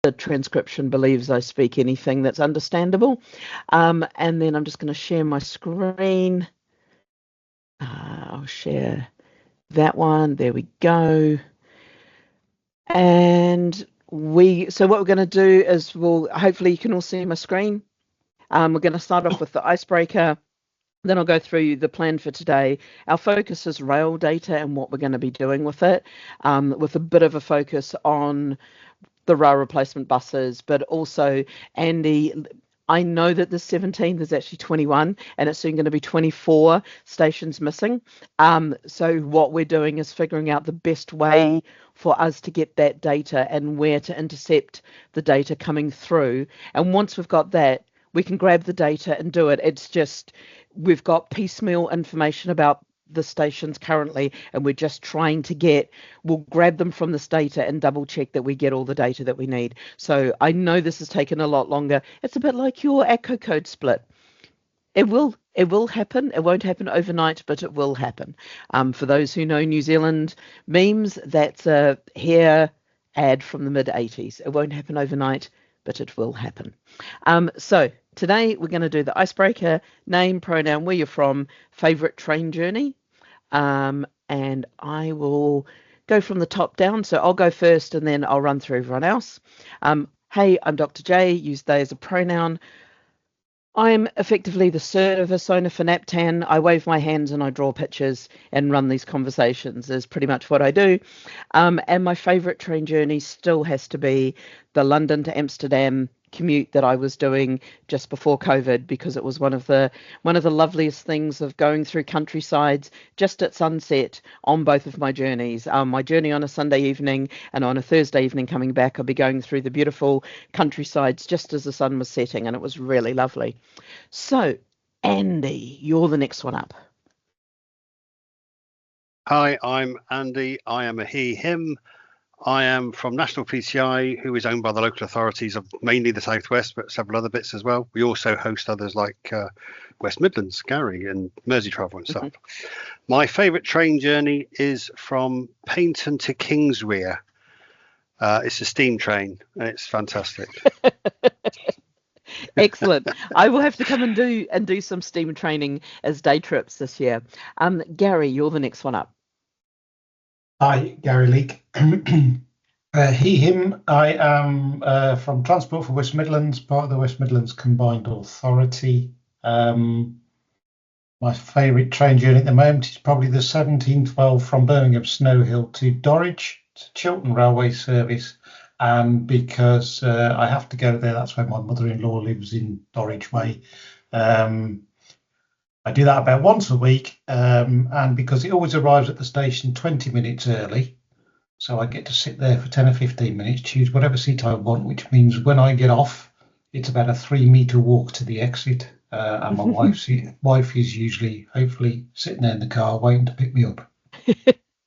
the transcription believes I speak anything that's understandable. And then I'm just going to share my screen. I'll share that one. There we go. And so what we're going to do is hopefully you can all see my screen. We're going to start off with the icebreaker. Then I'll go through the plan for today. Our focus is rail data and what we're going to be doing with it, with a bit of a focus on the rail replacement buses, but also, Andy, I know that the 17th is actually 21 and it's soon going to be 24 stations missing. So what we're doing is figuring out the best way for us to get that data and where to intercept the data coming through. And once we've got that, we can grab the data and do it. It's just we've got piecemeal information about the stations currently, and we're just trying to we'll grab them from this data and double check that we get all the data that we need. So I know this has taken a lot longer. It's a bit like your ACCO code split. It will happen. It won't happen overnight, but it will happen. For those who know New Zealand memes, that's a hair ad from the mid-80s. It won't happen overnight, but it will happen. So today we're going to do the icebreaker: name, pronoun, where you're from, favourite train journey. And I will go from the top down. So I'll go first and then I'll run through everyone else. Hey, I'm Dr. J, use they as a pronoun. I'm effectively the service owner for NaPTAN. I wave my hands and I draw pictures and run these conversations is pretty much what I do. And my favourite train journey still has to be the London to Amsterdam commute that I was doing just before COVID, because it was one of the loveliest things of going through countrysides just at sunset on both of my journeys. My journey on a Sunday evening and on a Thursday evening coming back, I'll be going through the beautiful countrysides just as the sun was setting, and it was really lovely. So, Andy, you're the next one up. Hi, I'm Andy. I am a he, him. I am from National PCI, who is owned by the local authorities of mainly the Southwest, but several other bits as well. We also host others like West Midlands, Gary, and Mersey Travel and stuff. My favourite train journey is from Paignton to Kingswear. It's a steam train, and it's fantastic. Excellent. I will have to come and do some steam training as day trips this year. Gary, you're the next one up. Hi, Gary Leake. He, him. I am from Transport for West Midlands, part of the West Midlands Combined Authority. My favourite train journey at the moment is probably the 1712 from Birmingham Snow Hill to Dorridge. It's a Chiltern Railway service. And because I have to go there, that's where my mother-in-law lives, in Dorridge Way. I do that about once a week, and because it always arrives at the station 20 minutes early, so I get to sit there for 10 or 15 minutes, choose whatever seat I want, which means when I get off, it's about a 3-metre walk to the exit, and my wife is usually, hopefully, sitting there in the car waiting to pick me up.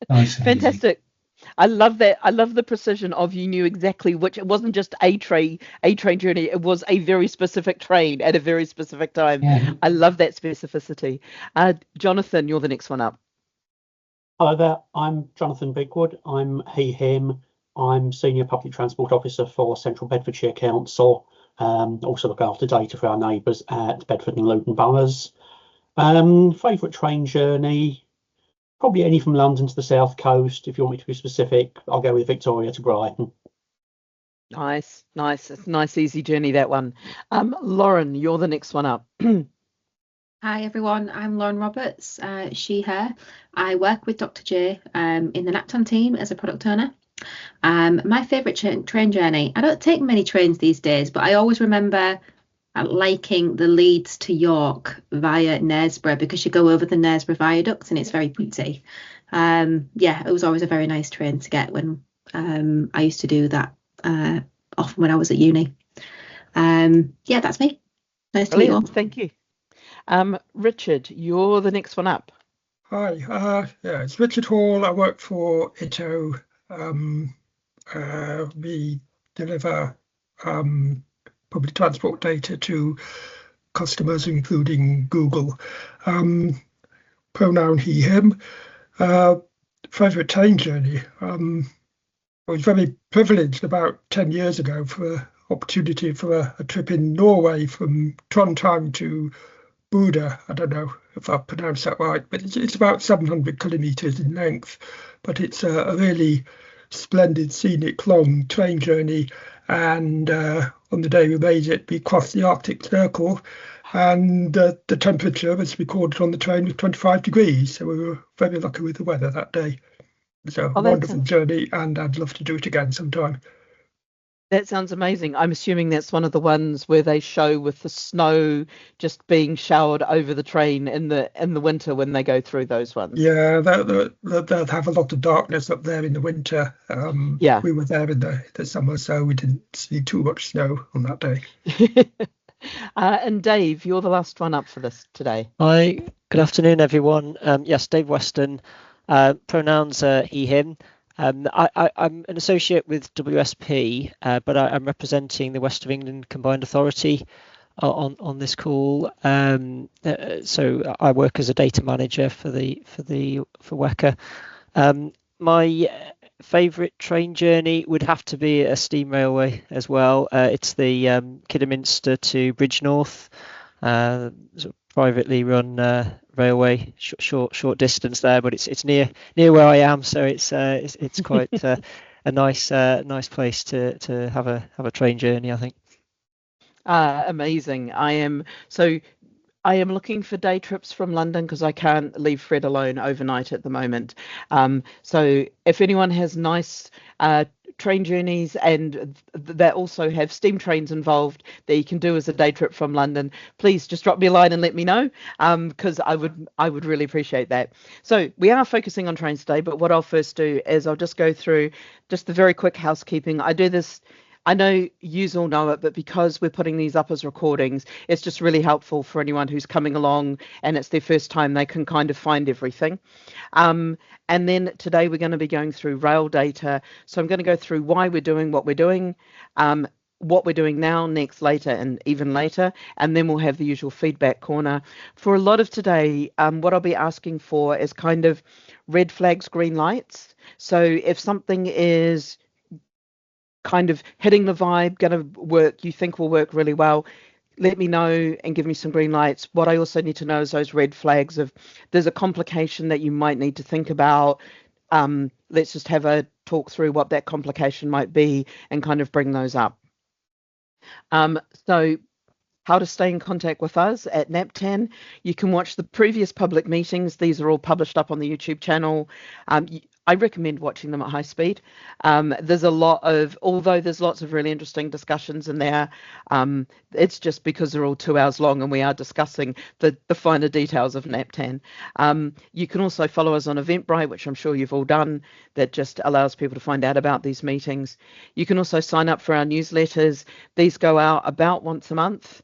Nice and fantastic. Easy. I love that. I love the precision of you knew exactly which. It wasn't just a train journey. It was a very specific train at a very specific time. Yeah. I love that specificity. Jonathan, you're the next one up. Hello there. I'm Jonathan Bigwood. I'm he, him. I'm Senior Public Transport Officer for Central Bedfordshire Council. Also look after data for our neighbours at Bedford and Luton boroughs. Favourite train journey? Probably any from London to the south coast. If you want me to be specific, I'll go with Victoria to Brighton. Nice. It's a nice, easy journey, that one. Lauren, you're the next one up. Hi, everyone. I'm Lauren Roberts, she, her. I work with Dr. J in the NaPTAN team as a product owner. My favourite train journey, I don't take many trains these days, but I always remember liking the Leeds to York via Knaresborough, because you go over the Knaresborough viaduct and it's very pretty. Yeah, it was always a very nice train to get when I used to do that often when I was at uni. Yeah, that's me. Nice to meet you all. Thank you. Richard, you're the next one up. Hi, yeah, it's Richard Hall. I work for ITO. We deliver public transport data to customers, including Google. Pronoun he, him. Favourite train journey. I was very privileged about 10 years ago for an opportunity for a trip in Norway from Trondheim to Buda. I don't know if I pronounced that right, but it's about 700 kilometers in length. But it's a really splendid, scenic, long train journey. And on the day we made it, we crossed the Arctic Circle, and the temperature was recorded on the train was 25 degrees. So we were very lucky with the weather that day. It was a Oh, wonderful journey, and I'd love to do it again sometime. that sounds amazing. I'm assuming that's one of the ones where they show with the snow just being showered over the train in the winter when they go through those ones. Yeah, they'll have a lot of darkness up there in the winter. Yeah. We were there in the summer, so we didn't see too much snow on that day. And Dave, you're the last one up for this today. Hi, good afternoon, everyone. Yes, Dave Weston, pronouns he, him. I'm an associate with WSP, but I'm representing the West of England Combined Authority on this call. So I work as a data manager for WECA. My favourite train journey would have to be a steam railway as well. It's the Kidderminster to Bridgnorth, sort of privately run railway, short distance there, but it's near where I am, so it's quite a nice place to have a train journey, I think. Amazing. I am looking for day trips from London because I can't leave Fred alone overnight at the moment. So if anyone has nice train journeys and that also have steam trains involved that you can do as a day trip from London, please just drop me a line and let me know, because I would really appreciate that. So we are focusing on trains today, but what I'll first do is I'll just go through just the very quick housekeeping. I do this, I know you all know it, but because we're putting these up as recordings, it's just really helpful for anyone who's coming along and it's their first time, they can kind of find everything. And then today we're going to be going through rail data. So I'm going to go through why we're doing what we're doing, what we're doing now, next, later, and even later. And then we'll have the usual feedback corner. For a lot of today, what I'll be asking for is kind of red flags, green lights. So if something is kind of hitting the vibe, going to work, you think will work really well, let me know and give me some green lights. What I also need to know is those red flags of there's a complication that you might need to think about. Let's just have a talk through what that complication might be and kind of bring those up. So how to stay in contact with us at NaPTAN. You can watch the previous public meetings. These are all published up on the YouTube channel. I recommend watching them at high speed. There's a lot of, although there's lots of really interesting discussions in there, it's just because they're all 2 hours long and we are discussing the finer details of NaPTAN. You can also follow us on Eventbrite, which I'm sure you've all done, that just allows people to find out about these meetings. You can also sign up for our newsletters. These go out about once a month.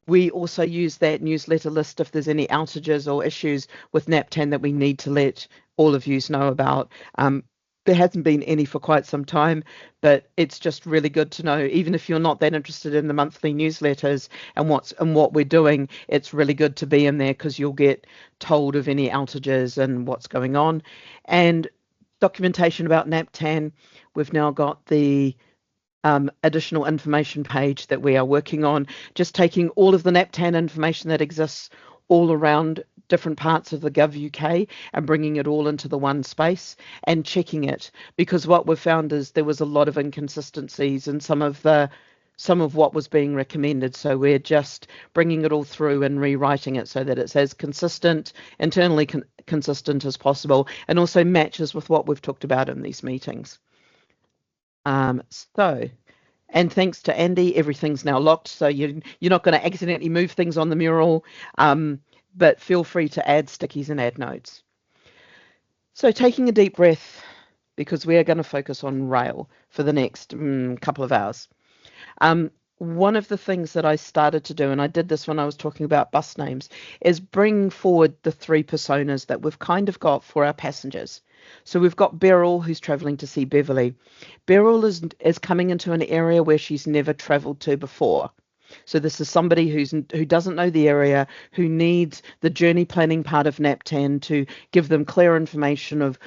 We also use that newsletter list if there's any outages or issues with NaPTAN that we need to let all of you know about. There hasn't been any for quite some time, but it's just really good to know, even if you're not that interested in the monthly newsletters and what we're doing, it's really good to be in there because you'll get told of any outages and what's going on. And documentation about NaPTAN, we've now got the additional information page that we are working on, just taking all of the NaPTAN information that exists all around different parts of the Gov UK and bringing it all into the one space and checking it, because what we've found is there was a lot of inconsistencies in some of what was being recommended. So we're just bringing it all through and rewriting it so that it's as consistent, internally consistent as possible, and also matches with what we've talked about in these meetings. And thanks to Andy, everything's now locked, so you're not going to accidentally move things on the mural, but feel free to add stickies and add notes. So taking a deep breath, because we are going to focus on rail for the next couple of hours. One of the things that I started to do, and I did this when I was talking about bus names, is bring forward the three personas that we've kind of got for our passengers. So we've got Beryl, who's travelling to see Beverly. Beryl is coming into an area where she's never travelled to before. So this is somebody who doesn't know the area, who needs the journey planning part of NaPTAN to give them clear information of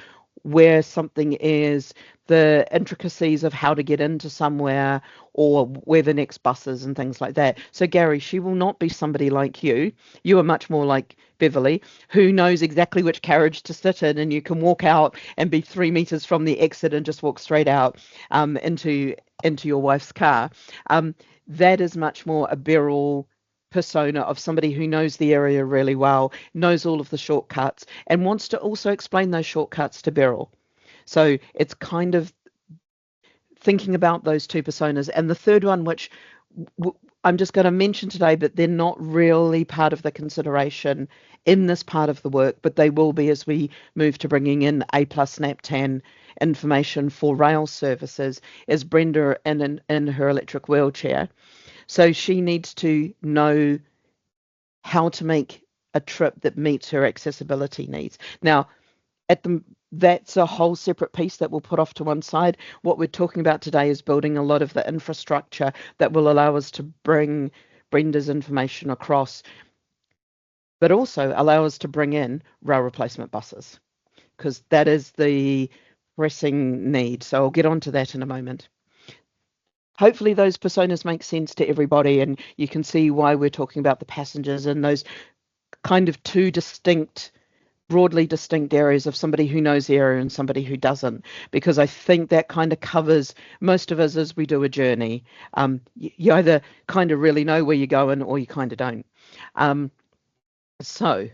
where something is, the intricacies of how to get into somewhere, or where the next bus is and things like that. So Gary, she will not be somebody like you. You are much more like Beverly, who knows exactly which carriage to sit in, and you can walk out and be 3 meters from the exit and just walk straight out into your wife's car. That is much more a Beryl persona of somebody who knows the area really well, knows all of the shortcuts, and wants to also explain those shortcuts to Beryl. So it's kind of thinking about those two personas. And the third one, which I'm just going to mention today, but they're not really part of the consideration in this part of the work, but they will be as we move to bringing in A+ NaPTAN information for rail services, is Brenda in her electric wheelchair. So she needs to know how to make a trip that meets her accessibility needs. Now, that's a whole separate piece that we'll put off to one side. What we're talking about today is building a lot of the infrastructure that will allow us to bring Brenda's information across, but also allow us to bring in rail replacement buses, because that is the pressing need. So I'll get onto that in a moment. Hopefully those personas make sense to everybody, and you can see why we're talking about the passengers and those kind of two broadly distinct areas of somebody who knows the area and somebody who doesn't, because I think that kind of covers most of us as we do a journey. You either kind of really know where you're going or you kind of don't. So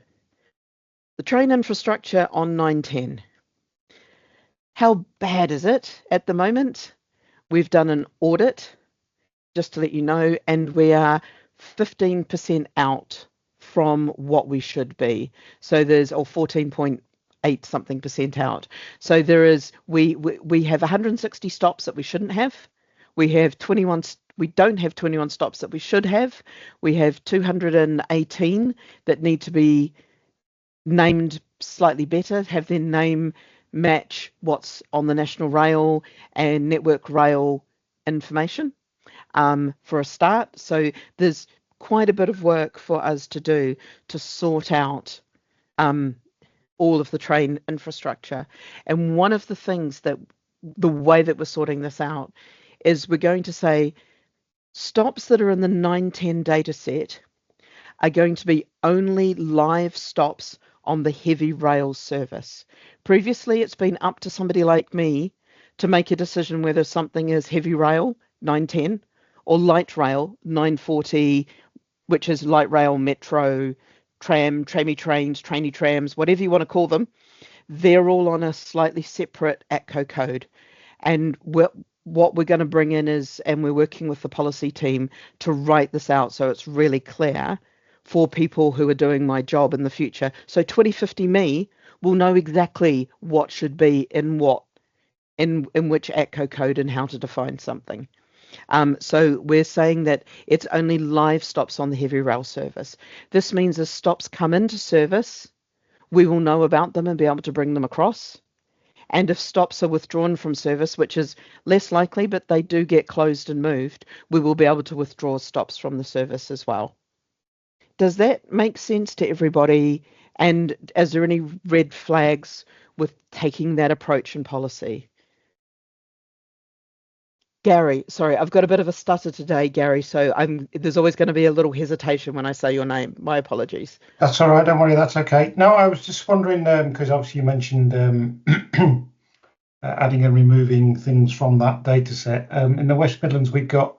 the train infrastructure on 910. How bad is it at the moment? We've done an audit, just to let you know, and we are 15% out from what we should be. So there's 14.8 something percent out. So there is we have 160 stops that we shouldn't have. We have 21. We don't have 21 stops that we should have. We have 218 that need to be named slightly better, have their name match what's on the National Rail and Network Rail information for a start. So there's quite a bit of work for us to do to sort out all of the train infrastructure. And one of the things that the way that we're sorting this out is we're going to say stops that are in the 910 data set are going to be only live stops on the heavy rail service. Previously, it's been up to somebody like me to make a decision whether something is heavy rail, 910, or light rail, 940, which is light rail, metro, tram, trammy trains, trainy trams, whatever you want to call them. They're all on a slightly separate ATCO code. And what we're going to bring in is, and we're working with the policy team to write this out so it's really clear for people who are doing my job in the future. So 2050 me will know exactly what should be in which ATCO code and how to define something. So we're saying that it's only live stops on the heavy rail service. This means as stops come into service, we will know about them and be able to bring them across. And if stops are withdrawn from service, which is less likely, but they do get closed and moved, we will be able to withdraw stops from the service as well. Does that make sense to everybody? And is there any red flags with taking that approach in policy? Gary, sorry, I've got a bit of a stutter today, Gary, so there's always going to be a little hesitation when I say your name. My apologies. That's all right, don't worry, that's okay. No, I was just wondering, because obviously you mentioned adding and removing things from that data set. In the West Midlands, we've got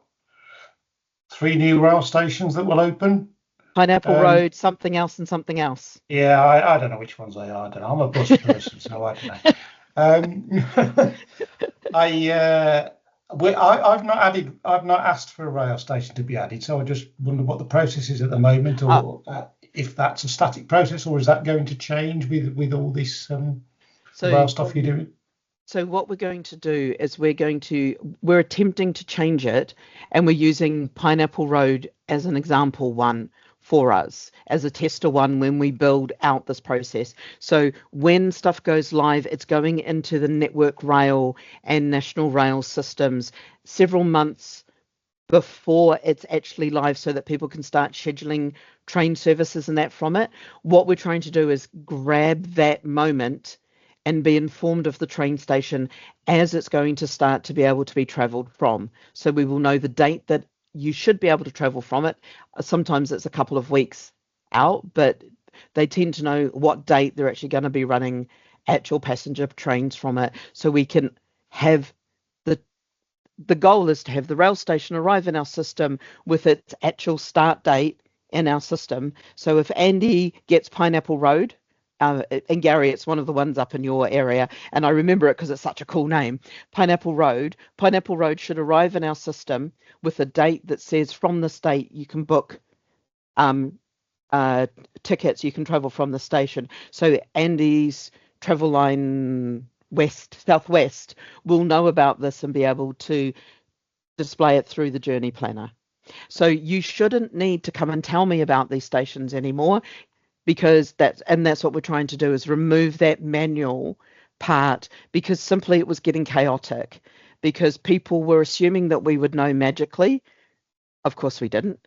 3 new rail stations that will open. Pineapple Road, something else and something else. Yeah, I don't know which ones they are. I don't know. I'm a bus person, so I don't know. I've not asked for a rail station to be added, so I just wonder what the process is at the moment, or if that's a static process, or is that going to change with all this rail stuff you're doing? So what we're going to do is we're attempting to change it, and we're using Pineapple Road as an example one for us, as a tester one when we build out this process. So when stuff goes live, it's going into the Network Rail and National Rail systems several months before it's actually live, so that people can start scheduling train services and that from it. What we're trying to do is grab that moment and be informed of the train station as it's going to start to be able to be travelled from. So we will know the date that you should be able to travel from it. Sometimes it's a couple of weeks out, but they tend to know what date they're actually going to be running actual passenger trains from it. So we can have the goal is to have the rail station arrive in our system with its actual start date in our system. So if Andy gets Pineapple Road, and Gary, it's one of the ones up in your area, and I remember it because it's such a cool name, Pineapple Road should arrive in our system with a date that says from this date you can book tickets, you can travel from the station. So Andy's travel line southwest will know about this and be able to display it through the journey planner. So you shouldn't need to come and tell me about these stations anymore, because that's what we're trying to do, is remove that manual part, because simply it was getting chaotic, because people were assuming that we would know magically. Of course we didn't.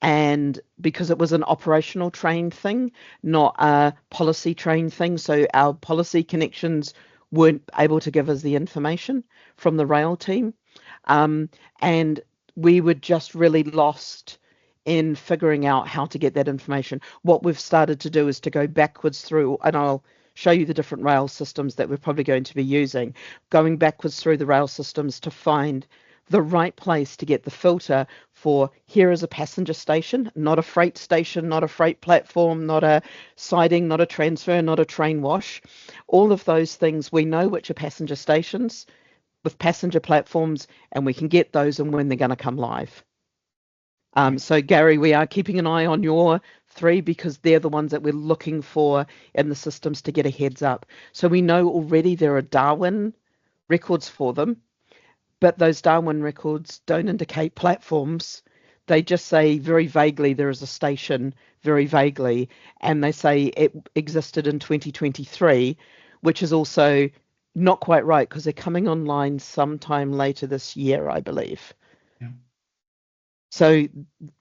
And because it was an operational train thing, not a policy train thing. So our policy connections weren't able to give us the information from the rail team. And we were just really lost in figuring out how to get that information. What we've started to do is to go backwards through, and I'll show you the different rail systems that we're probably going to be using, going backwards through the rail systems to find the right place to get the filter for, here is a passenger station, not a freight station, not a freight platform, not a siding, not a transfer, not a train wash. All of those things, we know which are passenger stations with passenger platforms, and we can get those and when they're going to come live. So Gary, we are keeping an eye on your 3, because they're the ones that we're looking for in the systems to get a heads up. So we know already there are Darwin records for them, but those Darwin records don't indicate platforms. They just say very vaguely there is a station, very vaguely, and they say it existed in 2023, which is also not quite right, because they're coming online sometime later this year, I believe. Yeah. So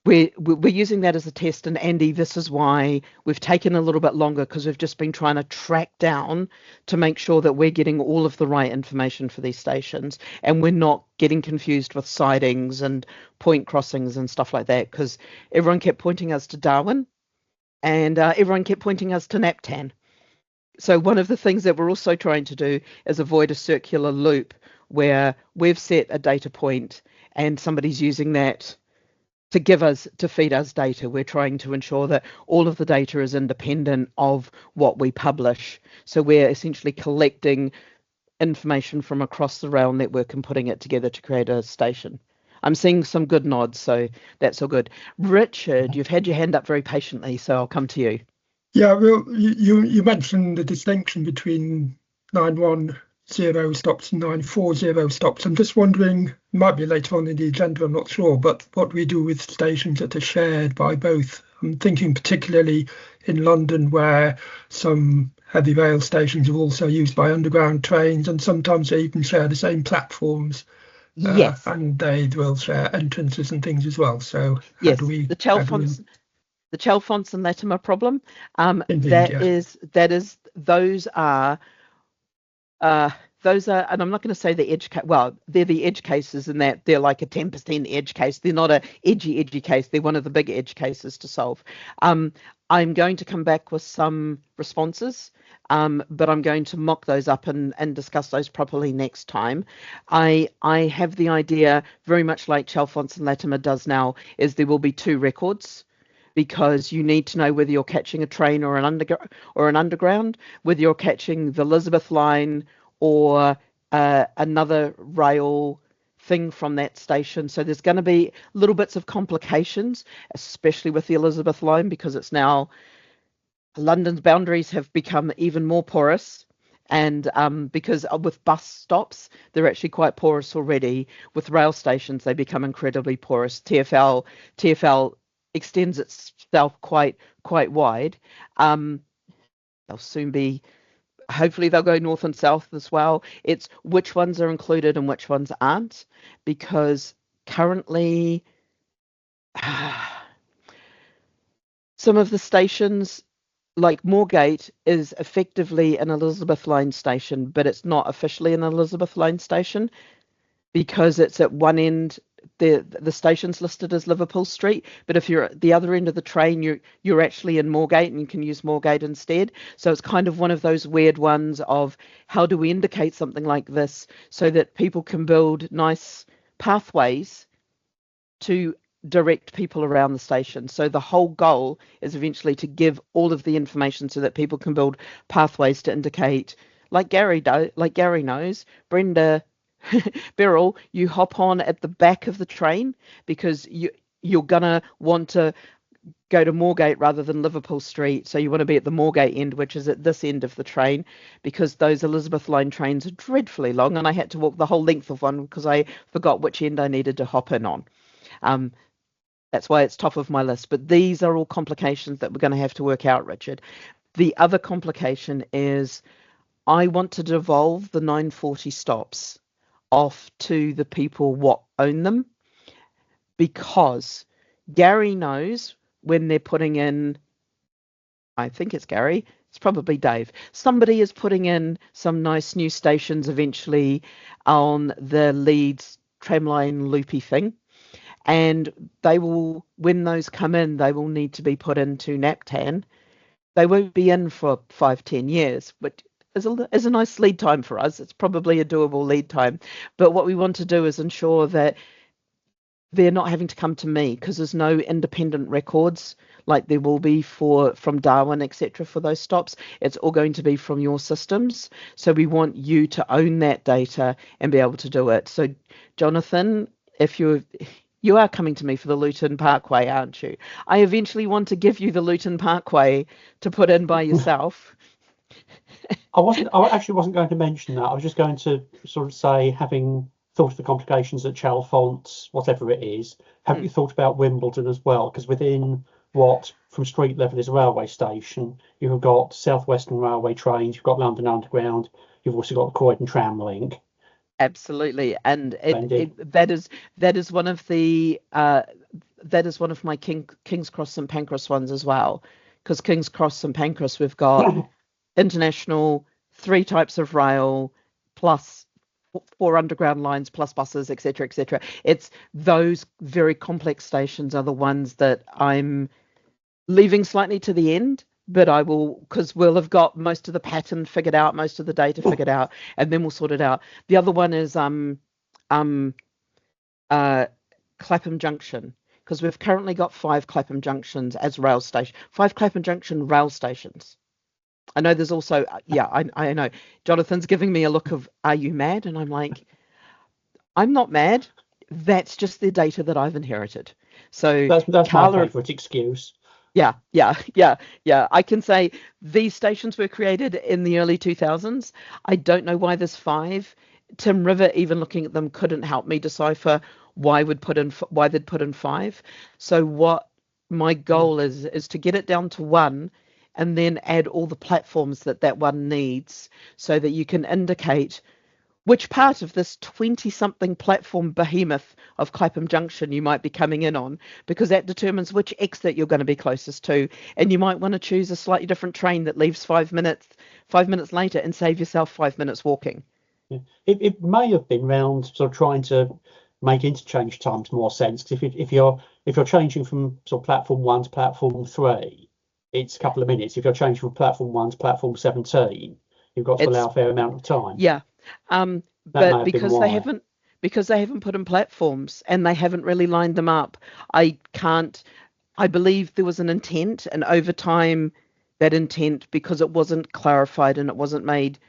we're using that as a test, and Andy, this is why we've taken a little bit longer, because we've just been trying to track down to make sure that we're getting all of the right information for these stations, and we're not getting confused with sidings and point crossings and stuff like that, because everyone kept pointing us to Darwin, and everyone kept pointing us to NaPTAN. So one of the things that we're also trying to do is avoid a circular loop where we've set a data point and somebody's using that to feed us data. We're trying to ensure that all of the data is independent of what we publish. So we're essentially collecting information from across the rail network and putting it together to create a station. I'm seeing some good nods, so that's all good. Richard, you've had your hand up very patiently, so I'll come to you. Yeah, well, you mentioned the distinction between 910 stops and 940 stops. I'm just wondering, might be later on in the agenda, I'm not sure, but what we do with stations that are shared by both. I'm thinking particularly in London, where some heavy rail stations are also used by underground trains, and sometimes they even share the same platforms. Yes. And they will share entrances and things as well. So yes, the Chalfonts and Latimer problem. Indeed, Those are, and I'm not going to say the edge case. Well, they're the edge cases in that they're like a 10% edge case. They're not a edgy case. They're one of the big edge cases to solve. I'm going to come back with some responses, but I'm going to mock those up and discuss those properly next time. I have the idea, very much like Chalfonts and Latimer does now, is there will be 2 records, because you need to know whether you're catching a train or an underground, whether you're catching the Elizabeth line or another rail thing from that station. So there's going to be little bits of complications, especially with the Elizabeth line, because it's now London's boundaries have become even more porous. And because with bus stops, they're actually quite porous already. With rail stations, they become incredibly porous. TfL extends itself quite wide. They'll soon be, hopefully they'll go north and south as well. It's which ones are included and which ones aren't, because currently some of the stations like Moorgate is effectively an Elizabeth line station, but it's not officially an Elizabeth line station because it's at one end. The station's listed as Liverpool Street, but if you're at the other end of the train, you're actually in Moorgate and you can use Moorgate instead. So it's kind of one of those weird ones of how do we indicate something like this so that people can build nice pathways to direct people around the station. So the whole goal is eventually to give all of the information so that people can build pathways to indicate, like Gary knows, Brenda Beryl, you hop on at the back of the train because you're gonna want to go to Moorgate rather than Liverpool Street. So you want to be at the Moorgate end, which is at this end of the train, because those Elizabeth line trains are dreadfully long, and I had to walk the whole length of one because I forgot which end I needed to hop in on. That's why it's top of my list. But these are all complications that we're going to have to work out, Richard. The other complication is I want to devolve the 940 stops off to the people what own them, because Gary knows when they're putting in, I think it's Gary, it's probably Dave, somebody is putting in some nice new stations eventually on the Leeds tramline loopy thing. And they will, when those come in, they will need to be put into NaPTAN. They won't be in for 5-10 years, but is a nice lead time for us. It's probably a doable lead time. But what we want to do is ensure that they're not having to come to me, because there's no independent records like there will be from Darwin, etc. for those stops. It's all going to be from your systems. So we want you to own that data and be able to do it. So Jonathan, if you are coming to me for the Luton Parkway, aren't you? I eventually want to give you the Luton Parkway to put in by yourself. I actually wasn't going to mention that. I was just going to sort of say, having thought of the complications at Chalfont, whatever it is, have you thought about Wimbledon as well? Because within what from street level is a railway station, you've got South Western Railway trains, you've got London Underground, you've also got the Croydon tram link. Absolutely, and that is one of the that is one of my King's Cross and Pancras ones as well, because King's Cross and Pancras we've got international, 3 types of rail, plus 4 underground lines, plus buses, etc., etc. It's those very complex stations are the ones that I'm leaving slightly to the end, but I will, because we'll have got most of the pattern figured out, most of the data figured out, and then we'll sort it out. The other one is Clapham Junction, because we've currently got 5 Clapham Junctions as 5 Clapham Junction rail stations. I know there's also, I know. Jonathan's giving me a look of, are you mad? And I'm like, I'm not mad. That's just the data that I've inherited. So that's Carla, my favourite excuse. Yeah. I can say these stations were created in the early 2000s. I don't know why there's 5. Tim River, even looking at them, couldn't help me decipher why they'd put in 5. So what my goal is to get it down to 1, and then add all the platforms that one needs, so that you can indicate which part of this 20-something platform behemoth of Clapham Junction you might be coming in on, because that determines which exit you're going to be closest to. And you might want to choose a slightly different train that leaves 5 minutes later, and save yourself 5 minutes walking. Yeah. It may have been round sort of trying to make interchange times more sense, because if you're changing from sort of platform 1 to platform 3, it's a couple of minutes. If you're changing from platform 1 to platform 17, you've got to allow a fair amount of time. Yeah. But because they haven't put in platforms and they haven't really lined them up, I believe there was an intent, and over time that intent, because it wasn't clarified and it wasn't made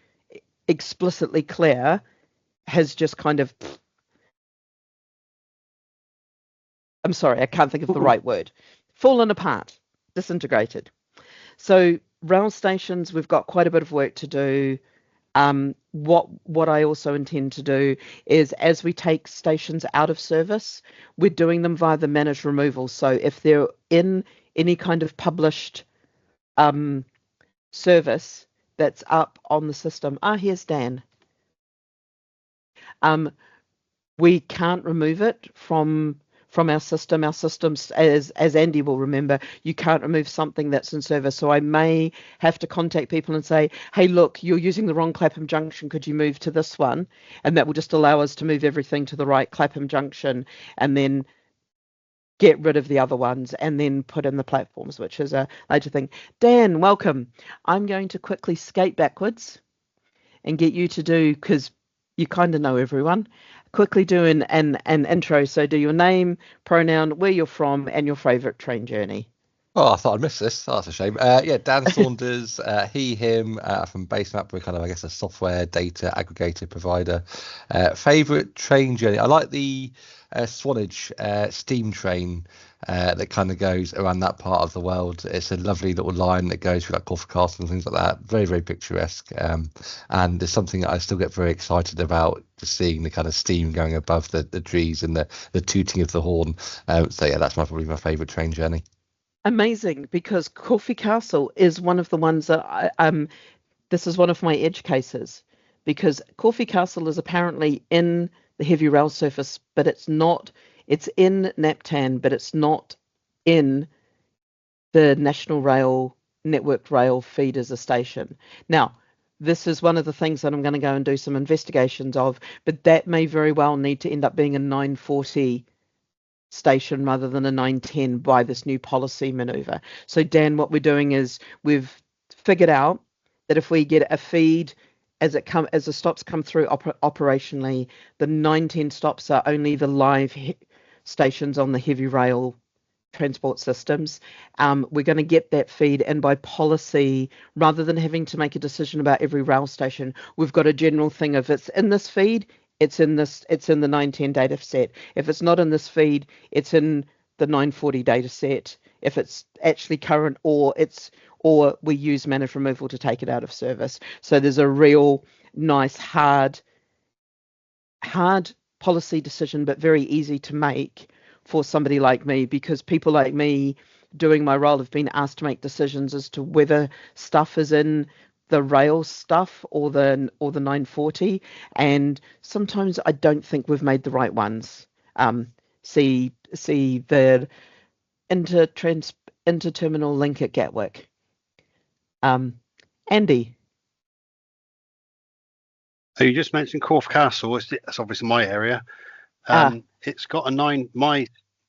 explicitly clear, has just kind of, I'm sorry, I can't think of the right word, fallen apart, disintegrated. So rail stations, we've got quite a bit of work to do. What I also intend to do is, as we take stations out of service, we're doing them via the managed removal. So if they're in any kind of published service that's up on the system, here's Dan. We can't remove it from from our system. Our systems, as Andy will remember, you can't remove something that's in service. So I may have to contact people and say, hey, look, you're using the wrong Clapham junction. Could you move to this one? And that will just allow us to move everything to the right Clapham junction and then get rid of the other ones and then put in the platforms, which is a later thing. Dan, welcome. I'm going to quickly skate backwards and get you to do, because you kind of know everyone, quickly do an intro. So do your name, pronoun, where you're from, and your favourite train journey. Oh, I thought I'd missed this. Oh, that's a shame. Yeah, Dan Saunders, he, him, from Basemap. We're kind of, I guess, a software data aggregator provider. Favourite train journey? I like the Swanage steam train that kind of goes around that part of the world. It's a lovely little line that goes through like Corfu Castle and things like that. Very, very picturesque. And there's something that I still get very excited about, just seeing the kind of steam going above the trees and the tooting of the horn. So yeah, that's probably my favourite train journey. Amazing, because Corfu Castle is one of the ones that this is one of my edge cases, because Corfu Castle is apparently in the heavy rail surface, but it's not. It's in NaPTAN, but it's not in the National Rail Networked Rail feed as a station. Now, this is one of the things that I'm going to go and do some investigations of, but that may very well need to end up being a 940 station rather than a 910 by this new policy maneuver. So Dan, what we're doing is we've figured out that if we get a feed as the stops come through operationally, the 910 stops are only the live stations on the heavy rail transport systems. We're going to get that feed, and by policy, rather than having to make a decision about every rail station, we've got a general thing of it's in this feed, it's in the 910 data set. If it's not in this feed, it's in the 940 data set. If it's actually current, or we use managed removal to take it out of service. So there's a real nice hard policy decision, but very easy to make for somebody like me, because people like me doing my role have been asked to make decisions as to whether stuff is in the rail stuff or the 940, and sometimes I don't think we've made the right ones. See the interterminal link at Gatwick. Andy. Oh, you just mentioned Corfu Castle. It's obviously my area. It's got my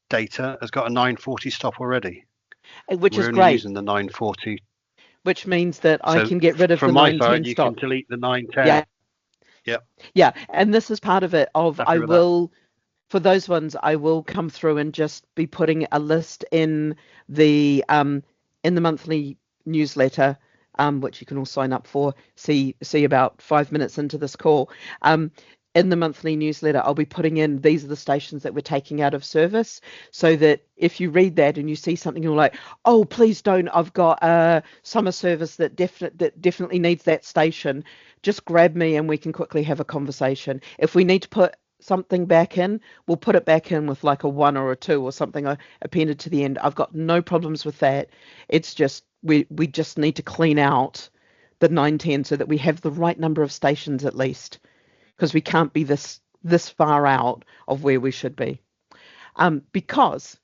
data has got a 940 stop already. Which We're is only great. using the 940. Which means that I can get rid of the 910 my side, you stop. can delete the 910. Yeah, and this is part of it. For those ones, I will come through and just be putting a list in the monthly newsletter, which you can all sign up for. See about 5 minutes into this call. In the monthly newsletter, I'll be putting in, these are the stations that we're taking out of service, so that if you read that and you see something, you're like, oh, please don't, I've got a summer service that definitely needs that station, just grab me and we can quickly have a conversation. If we need to put something back in, we'll put it back in with like a 1 or a 2 or something appended to the end. I've got no problems with that. It's just we just need to clean out the 910 so that we have the right number of stations at least, because we can't be this far out of where we should be. Because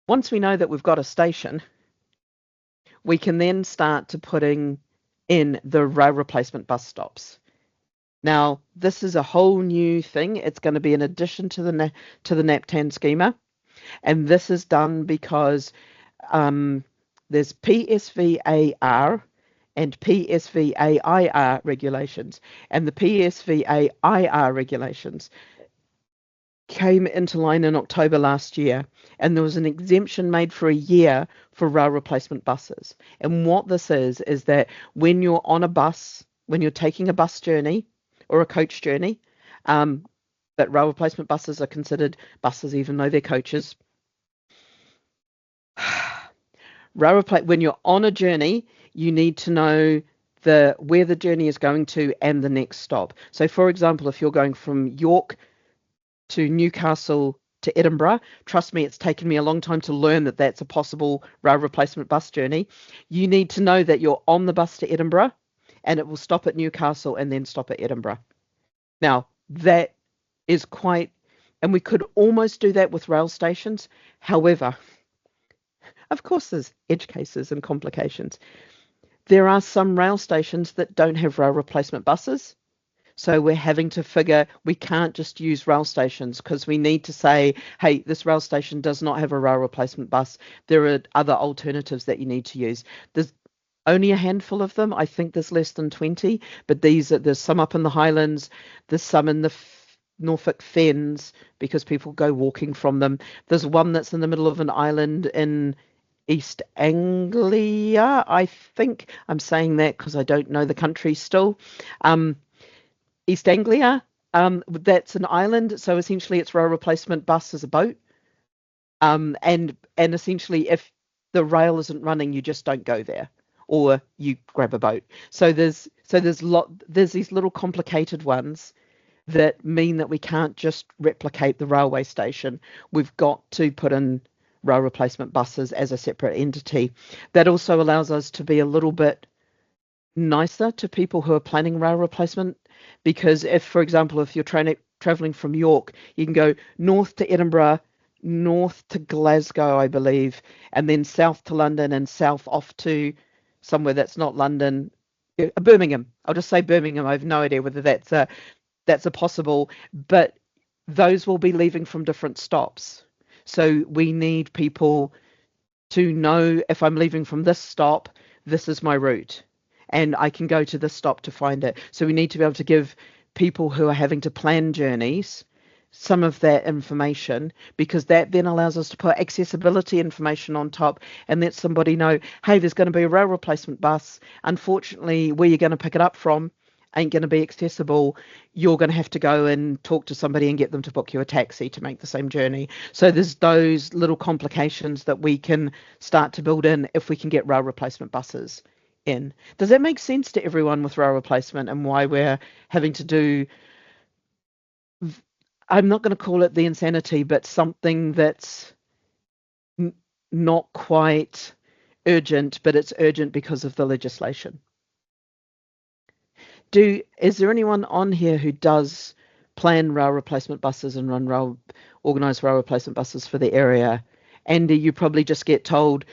once we know that we've got a station, we can then start to putting in the rail replacement bus stops. Now, this is a whole new thing. It's going to be an addition to the NaPTAN schema, and this is done because there's PSVAR and PSVAIR regulations, and the PSVAIR regulations came into line in October last year, and there was an exemption made for a year for rail replacement buses. And what this is that when you're on a bus, when you're taking a bus journey or a coach journey, but rail replacement buses are considered buses even though they're coaches. When you're on a journey, you need to know where the journey is going to and the next stop. So, for example, if you're going from York to Newcastle to Edinburgh, trust me, it's taken me a long time to learn that that's a possible rail replacement bus journey. You need to know that you're on the bus to Edinburgh and it will stop at Newcastle and then stop at Edinburgh. Now, that is quite And we could almost do that with rail stations. However, of course, there's edge cases and complications. There are some rail stations that don't have rail replacement buses. So we're having to figure, we can't just use rail stations because we need to say, hey, this rail station does not have a rail replacement bus. There are other alternatives that you need to use. There's only a handful of them. I think there's less than 20, but there's some up in the Highlands. There's some in the Norfolk Fens because people go walking from them. There's one that's in the middle of an island in East Anglia. I think I'm saying that because I don't know the country still. East Anglia, that's an island, so essentially its rail replacement bus is a boat. And essentially, if the rail isn't running, you just don't go there, or you grab a boat. So there's these little complicated ones that mean that we can't just replicate the railway station. We've got to put in rail replacement buses as a separate entity. That also allows us to be a little bit nicer to people who are planning rail replacement, because if, for example, if you're traveling from York, you can go north to Edinburgh, north to Glasgow, I believe, and then south to London and south off to somewhere that's not London, Birmingham. I'll just say Birmingham. I have no idea whether that's a possible, but those will be leaving from different stops. So we need people to know, if I'm leaving from this stop, this is my route, and I can go to this stop to find it. So we need to be able to give people who are having to plan journeys some of that information, because that then allows us to put accessibility information on top and let somebody know, hey, there's going to be a rail replacement bus. Unfortunately, where you're going to pick it up from ain't going to be accessible. You're going to have to go and talk to somebody and get them to book you a taxi to make the same journey. So there's those little complications that we can start to build in if we can get rail replacement buses in. Does that make sense to everyone with rail replacement and why we're having to do, I'm not going to call it the insanity, but something that's not quite urgent, but it's urgent because of the legislation? Is there anyone on here who does plan rail replacement buses and organise rail replacement buses for the area? Andy, you probably just get told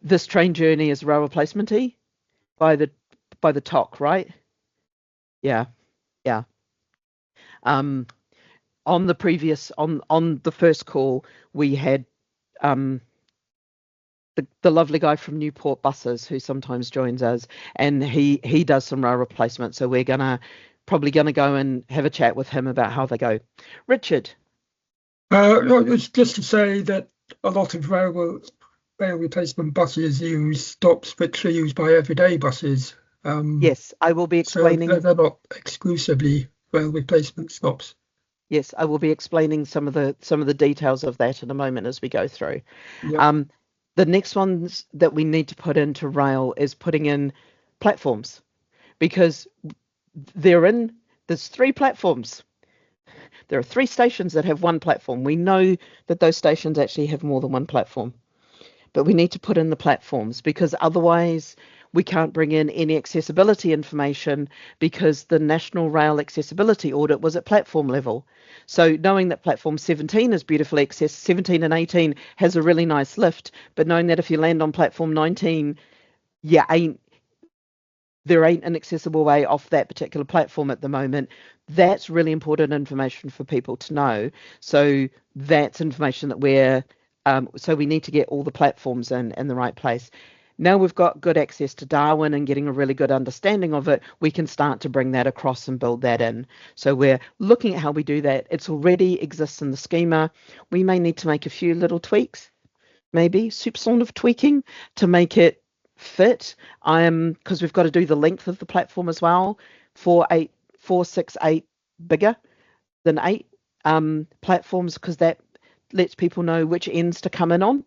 this train journey is rail replacement-y by the TOC, right? Yeah. On the first call, we had the lovely guy from Newport Buses who sometimes joins us, and he does some rail replacement. So we're probably gonna go and have a chat with him about how they go. Richard. It's just to say that a lot of rail replacement buses use stops which are used by everyday buses. Yes, I will be explaining. So they're not exclusively rail replacement stops. Yes, I will be explaining some of the details of that in a moment as we go through. Yep. The next ones that we need to put into rail is putting in platforms, because there's 3 platforms. There are 3 stations that have 1 platform. We know that those stations actually have more than 1 platform, but we need to put in the platforms, because otherwise we can't bring in any accessibility information, because the National Rail Accessibility Audit was at platform level. So knowing that platform 17 is beautifully accessible, 17 and 18 has a really nice lift, but knowing that if you land on platform 19, there ain't an accessible way off that particular platform at the moment, that's really important information for people to know. So that's information that so we need to get all the platforms in the right place. Now we've got good access to Darwin and getting a really good understanding of it, we can start to bring that across and build that in. So we're looking at how we do that. It's already exists in the schema. We may need to make a few little tweaks, maybe soupçon of tweaking to make it fit. Because we've got to do the length of the platform as well. 4, 6, 8 bigger than 8 platforms, because that lets people know which ends to come in on.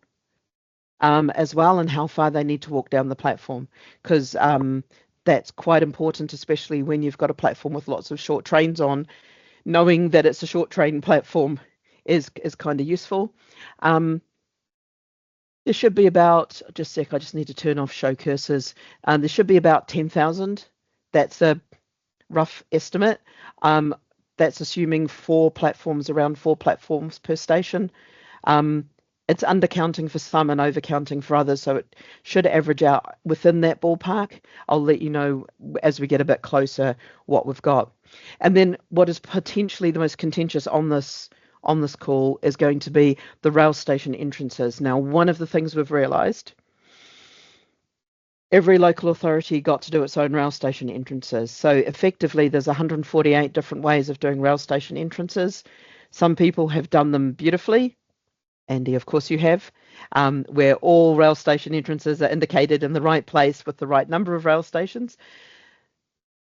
As well, and how far they need to walk down the platform, because that's quite important, especially when you've got a platform with lots of short trains on. Knowing that it's a short train platform is kind of useful. There should be about, I just need to turn off show cursors. There should be about 10,000. That's a rough estimate. that's assuming around 4 platforms per station. It's undercounting for some and overcounting for others, so it should average out within that ballpark. I'll let you know as we get a bit closer what we've got. And then what is potentially the most contentious on this call is going to be the rail station entrances. Now, one of the things we've realised, every local authority got to do its own rail station entrances. So effectively, there's 148 different ways of doing rail station entrances. Some people have done them beautifully. Andy, of course you have, where all rail station entrances are indicated in the right place with the right number of rail stations.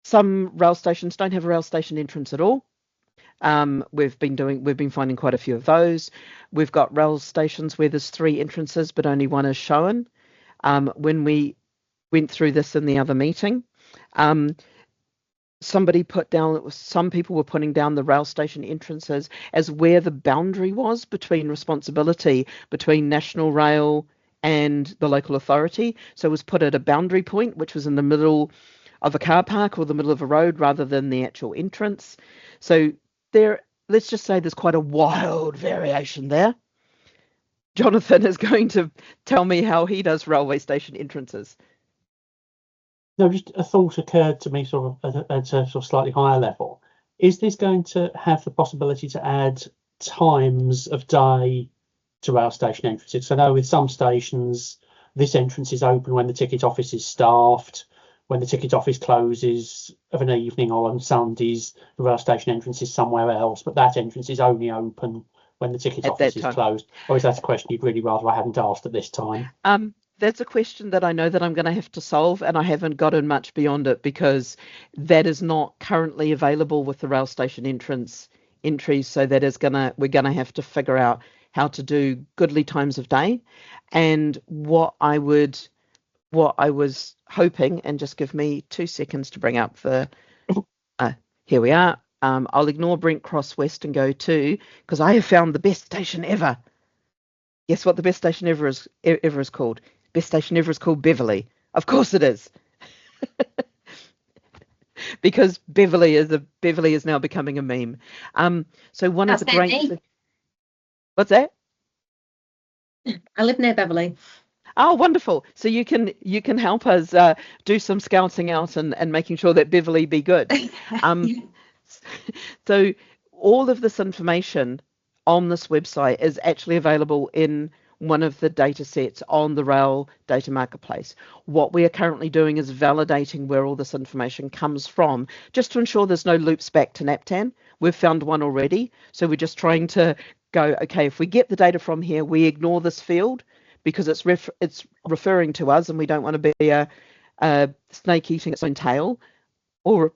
Some rail stations don't have a rail station entrance at all. We've been finding quite a few of those. We've got rail stations where there's 3 entrances, but only one is shown. When we went through this in the other meeting, some people were putting down the rail station entrances as where the boundary was between responsibility between National Rail and the local authority. So it was put at a boundary point, which was in the middle of a car park or the middle of a road rather than the actual entrance. So let's just say there's quite a wild variation there. Jonathan is going to tell me how he does railway station entrances. No, just a thought occurred to me sort of at a sort of slightly higher level. Is this going to have the possibility to add times of day to rail station entrances? So I know with some stations, this entrance is open when the ticket office is staffed. When the ticket office closes of an evening or on Sundays, the rail station entrance is somewhere else, but that entrance is only open when the ticket office is closed. Or is that a question you'd really rather I hadn't asked at this time? That's a question that I know that I'm going to have to solve, and I haven't gotten much beyond it because that is not currently available with the rail station entrance entries. So we're gonna have to figure out how to do goodly times of day. And what I was hoping, and just give me 2 seconds to bring up here we are. I'll ignore Brent Cross West and go to, because I have found the best station ever. Guess what the best station ever is called? Best station ever is called Beverley. Of course it is. Because Beverley is now becoming a meme. So one of the great. What's that? I live near Beverley. Oh, wonderful! So you can help us do some scouting out and making sure that Beverley be good. So all of this information on this website is actually available in one of the data sets on the Rail Data Marketplace. What we are currently doing is validating where all this information comes from, just to ensure there's no loops back to NaPTAN. We've found one already, so we're just trying to go, okay, if we get the data from here, we ignore this field because it's referring to us, and we don't want to be a snake eating its own tail, or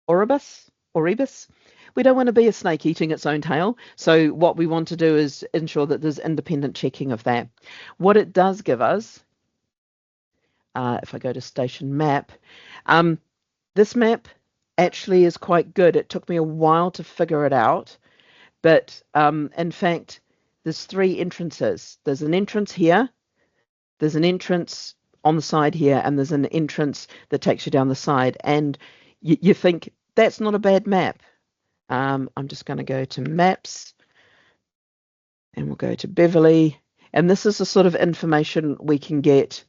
Orebus. We don't want to be a snake eating its own tail. So what we want to do is ensure that there's independent checking of that. What it does give us, if I go to station map, this map actually is quite good. It took me a while to figure it out, but in fact, there's 3 entrances. There's an entrance here, there's an entrance on the side here, and there's an entrance that takes you down the side. And you think, that's not a bad map. I'm just going to go to maps and we'll go to Beverley. And this is the sort of information we can get.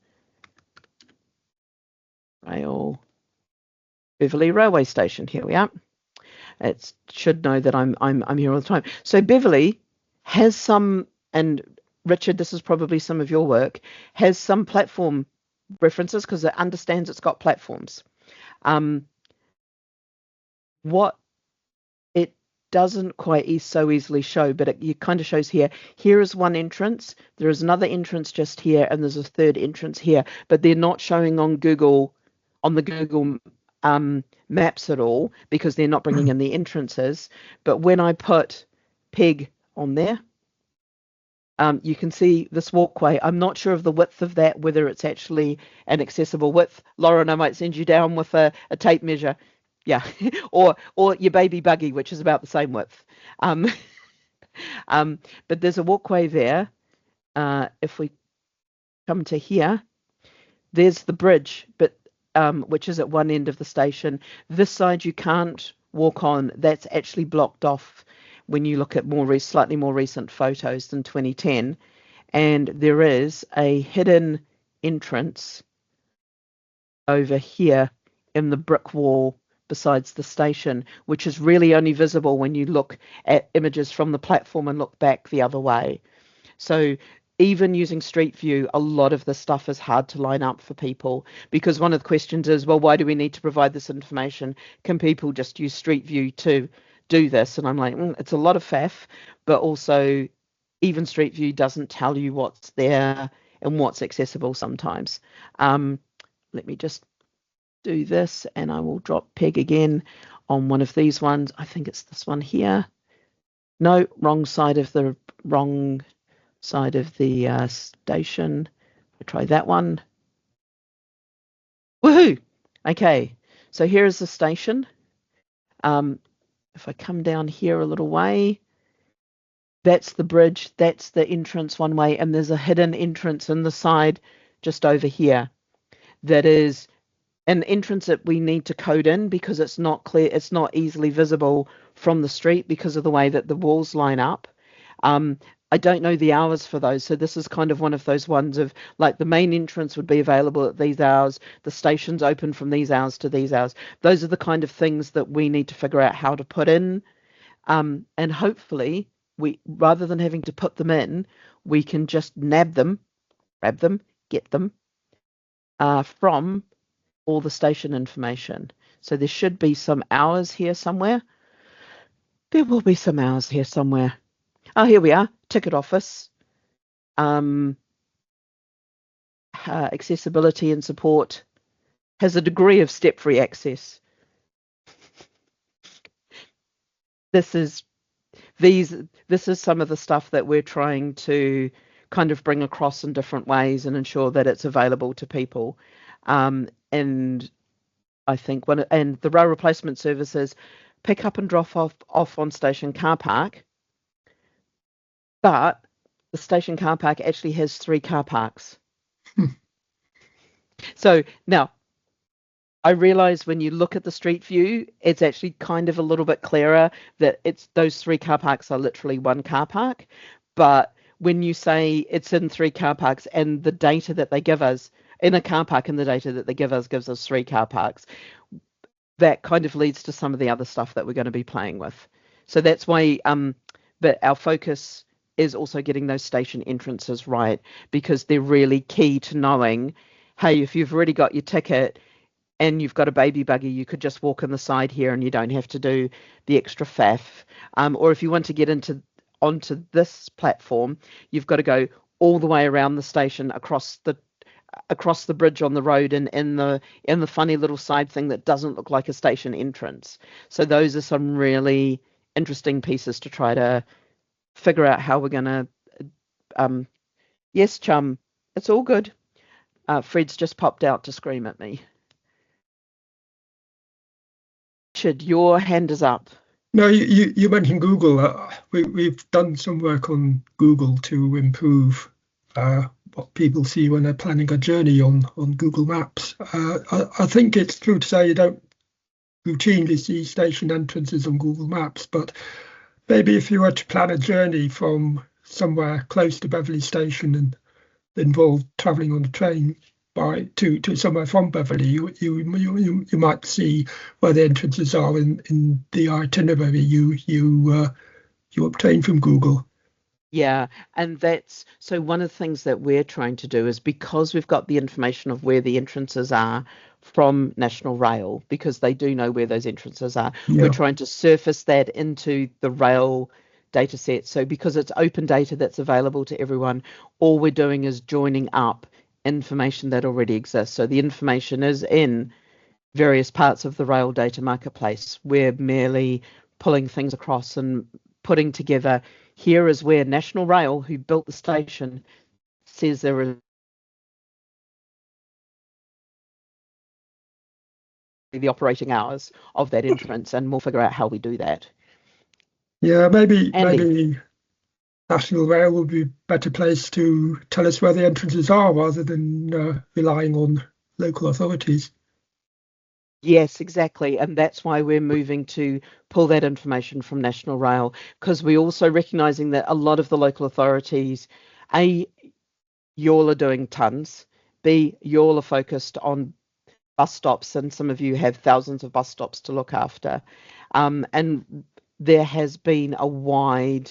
Beverley Railway Station. Here we are. It should know that I'm here all the time. So Beverley has some, and Richard, this is probably some of your work, has some platform references because it understands it's got platforms. What it doesn't quite so easily show, but it kind of shows here. Here is one entrance. There is another entrance just here, and there's a third entrance here, but they're not showing on the Google maps at all because they're not bringing in the entrances. But when I put PEG on there, you can see this walkway. I'm not sure of the width of that, whether it's actually an accessible width. Lauren, I might send you down with a tape measure. Yeah, or your baby buggy, which is about the same width. But there's a walkway there. If we come to here, there's the bridge, but which is at one end of the station. This side you can't walk on, that's actually blocked off when you look at slightly more recent photos than 2010. And there is a hidden entrance over here in the brick wall besides the station, which is really only visible when you look at images from the platform and look back the other way. So even using Street View, a lot of the stuff is hard to line up for people, because one of the questions is, well, why do we need to provide this information? Can people just use Street View to do this? And I'm like, it's a lot of faff, but also even Street View doesn't tell you what's there and what's accessible sometimes. Let me just do this, and I will drop Peg again on one of these ones. I think it's this one here. No, wrong side of the station. We'll try that one. Woohoo! Okay, so here is the station. If I come down here a little way, that's the bridge, that's the entrance one way, and there's a hidden entrance in the side just over here. That is an entrance that we need to code in because it's not clear, it's not easily visible from the street because of the way that the walls line up. I don't know the hours for those, so this is kind of one of those ones of, like, the main entrance would be available at these hours, the station's open from these hours to these hours. Those are the kind of things that we need to figure out how to put in, and hopefully we, rather than having to put them in, we can just grab them, get them from all the station information. So there should be some hours here somewhere. There will be some hours here somewhere. Oh, here we are, ticket office. Accessibility and support has a degree of step-free access. This is some of the stuff that we're trying to kind of bring across in different ways and ensure that it's available to people. And I think and the rail replacement services pick up and drop off on station car park, but the station car park actually has 3 car parks. So now I realize when you look at the street view, it's actually kind of a little bit clearer that it's those 3 car parks are literally 1 car park. But when you say it's in 3 car parks and the data that they give us in a car park and the data that they give us gives us 3 car parks, that kind of leads to some of the other stuff that we're going to be playing with. So that's why, but our focus is also getting those station entrances right, because they're really key to knowing, hey, if you've already got your ticket and you've got a baby buggy, you could just walk on the side here and you don't have to do the extra faff. Or if you want to get onto this platform, you've got to go all the way around the station, across the bridge on the road, and in the funny little side thing that doesn't look like a station entrance. So those are some really interesting pieces to try to figure out how we're going to. Yes, chum, it's all good. Fred's just popped out to scream at me. Richard, your hand is up. No, you mentioned Google. We've done some work on Google to improve what people see when they're planning a journey on Google Maps. I think it's true to say you don't routinely see station entrances on Google Maps, but maybe if you were to plan a journey from somewhere close to Beverley Station and involve travelling on a train to somewhere from Beverley, you might see where the entrances are in the itinerary you obtain from Google. Yeah, and so one of the things that we're trying to do is, because we've got the information of where the entrances are from National Rail, because they do know where those entrances are, we're trying to surface that into the rail data set. So because it's open data that's available to everyone, all we're doing is joining up information that already exists. So the information is in various parts of the rail data marketplace. We're merely pulling things across and putting together, here is where National Rail, who built the station, says there are the operating hours of that entrance, and we'll figure out how we do that. Yeah, maybe National Rail would be a better place to tell us where the entrances are rather than relying on local authorities. Yes, exactly. And that's why we're moving to pull that information from National Rail, because we're also recognising that a lot of the local authorities, A, y'all are doing tons, B, y'all are focused on bus stops, and some of you have thousands of bus stops to look after. And there has been a wide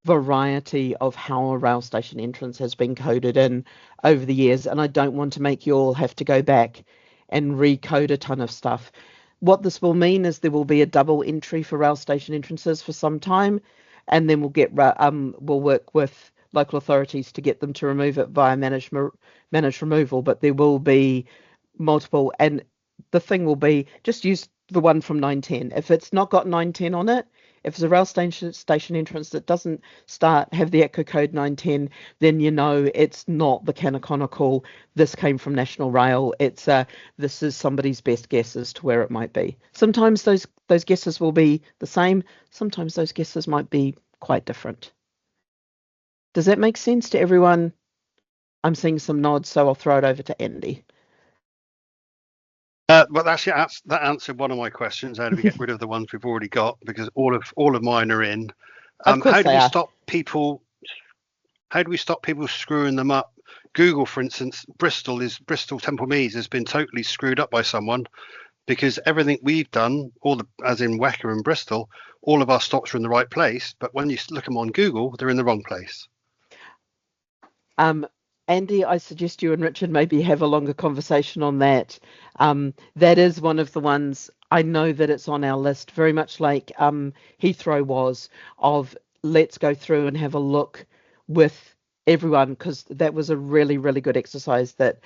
variety of how a rail station entrance has been coded in over the years, and I don't want to make you all have to go back and recode a ton of stuff. What this will mean is there will be a double entry for rail station entrances for some time, and then we'll work with local authorities to get them to remove it via managed removal, but there will be multiple, and the thing will be just use the one from 910. If it's not got 910 on it, if it's a rail station entrance that doesn't have the ATCO code 910, then you know it's not the canonical. This came from National Rail. It's this is somebody's best guess as to where it might be. Sometimes those guesses will be the same. Sometimes those guesses might be quite different. Does that make sense to everyone? I'm seeing some nods, so I'll throw it over to Andy. Well, actually, that answered one of my questions. How do we get rid of the ones we've already got? Because all of mine are in. Of course How do they we are. stop people? How do we stop people screwing them up? Google, for instance, Bristol Temple Meads has been totally screwed up by someone, because everything we've done, as in Wecker and Bristol, all of our stops are in the right place. But when you look them on Google, they're in the wrong place. Andy, I suggest you and Richard maybe have a longer conversation on that. That is one of the ones I know that it's on our list, very much like Heathrow was, of let's go through and have a look with everyone, because that was a really, really good exercise that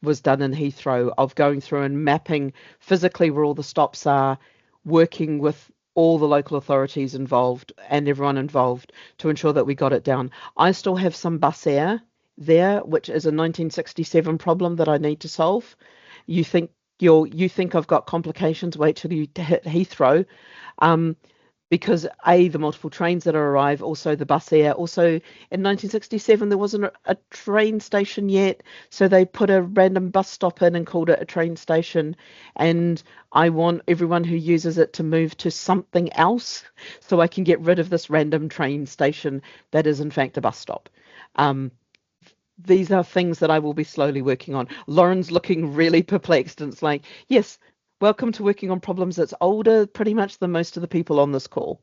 was done in Heathrow, of going through and mapping physically where all the stops are, working with all the local authorities involved and everyone involved to ensure that we got it down. I still have some bus air there, which is a 1967 problem that I need to solve. You think I've got complications? Wait till you hit Heathrow. Because the multiple trains that arrive, also the bus air. Also in 1967 there wasn't a train station yet, so they put a random bus stop in and called it a train station, and I want everyone who uses it to move to something else so I can get rid of this random train station that is in fact a bus stop. These are things that I will be slowly working on. Lauren's looking really perplexed, and it's like, yes, welcome to working on problems that's older pretty much than most of the people on this call.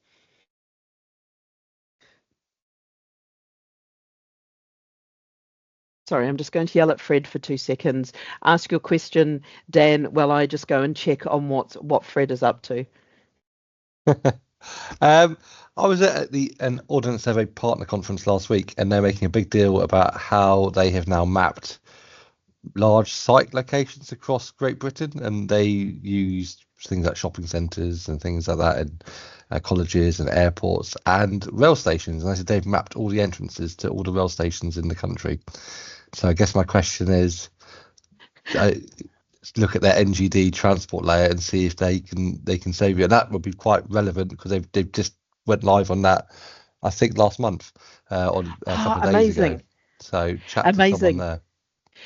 Sorry, I'm just going to yell at Fred for 2 seconds. Ask your question, Dan, while I just go and check on what Fred is up to. I was at an Ordnance Survey Partner Conference last week, and they're making a big deal about how they have now mapped large site locations across Great Britain, and they use things like shopping centres and things like that, and colleges and airports and rail stations. And they said they've mapped all the entrances to all the rail stations in the country. So I guess my question is, look at their NGD transport layer and see if they can save you. And that would be quite relevant, because they've just went live on that, I think, last month, on a couple of days ago. So chat to someone there.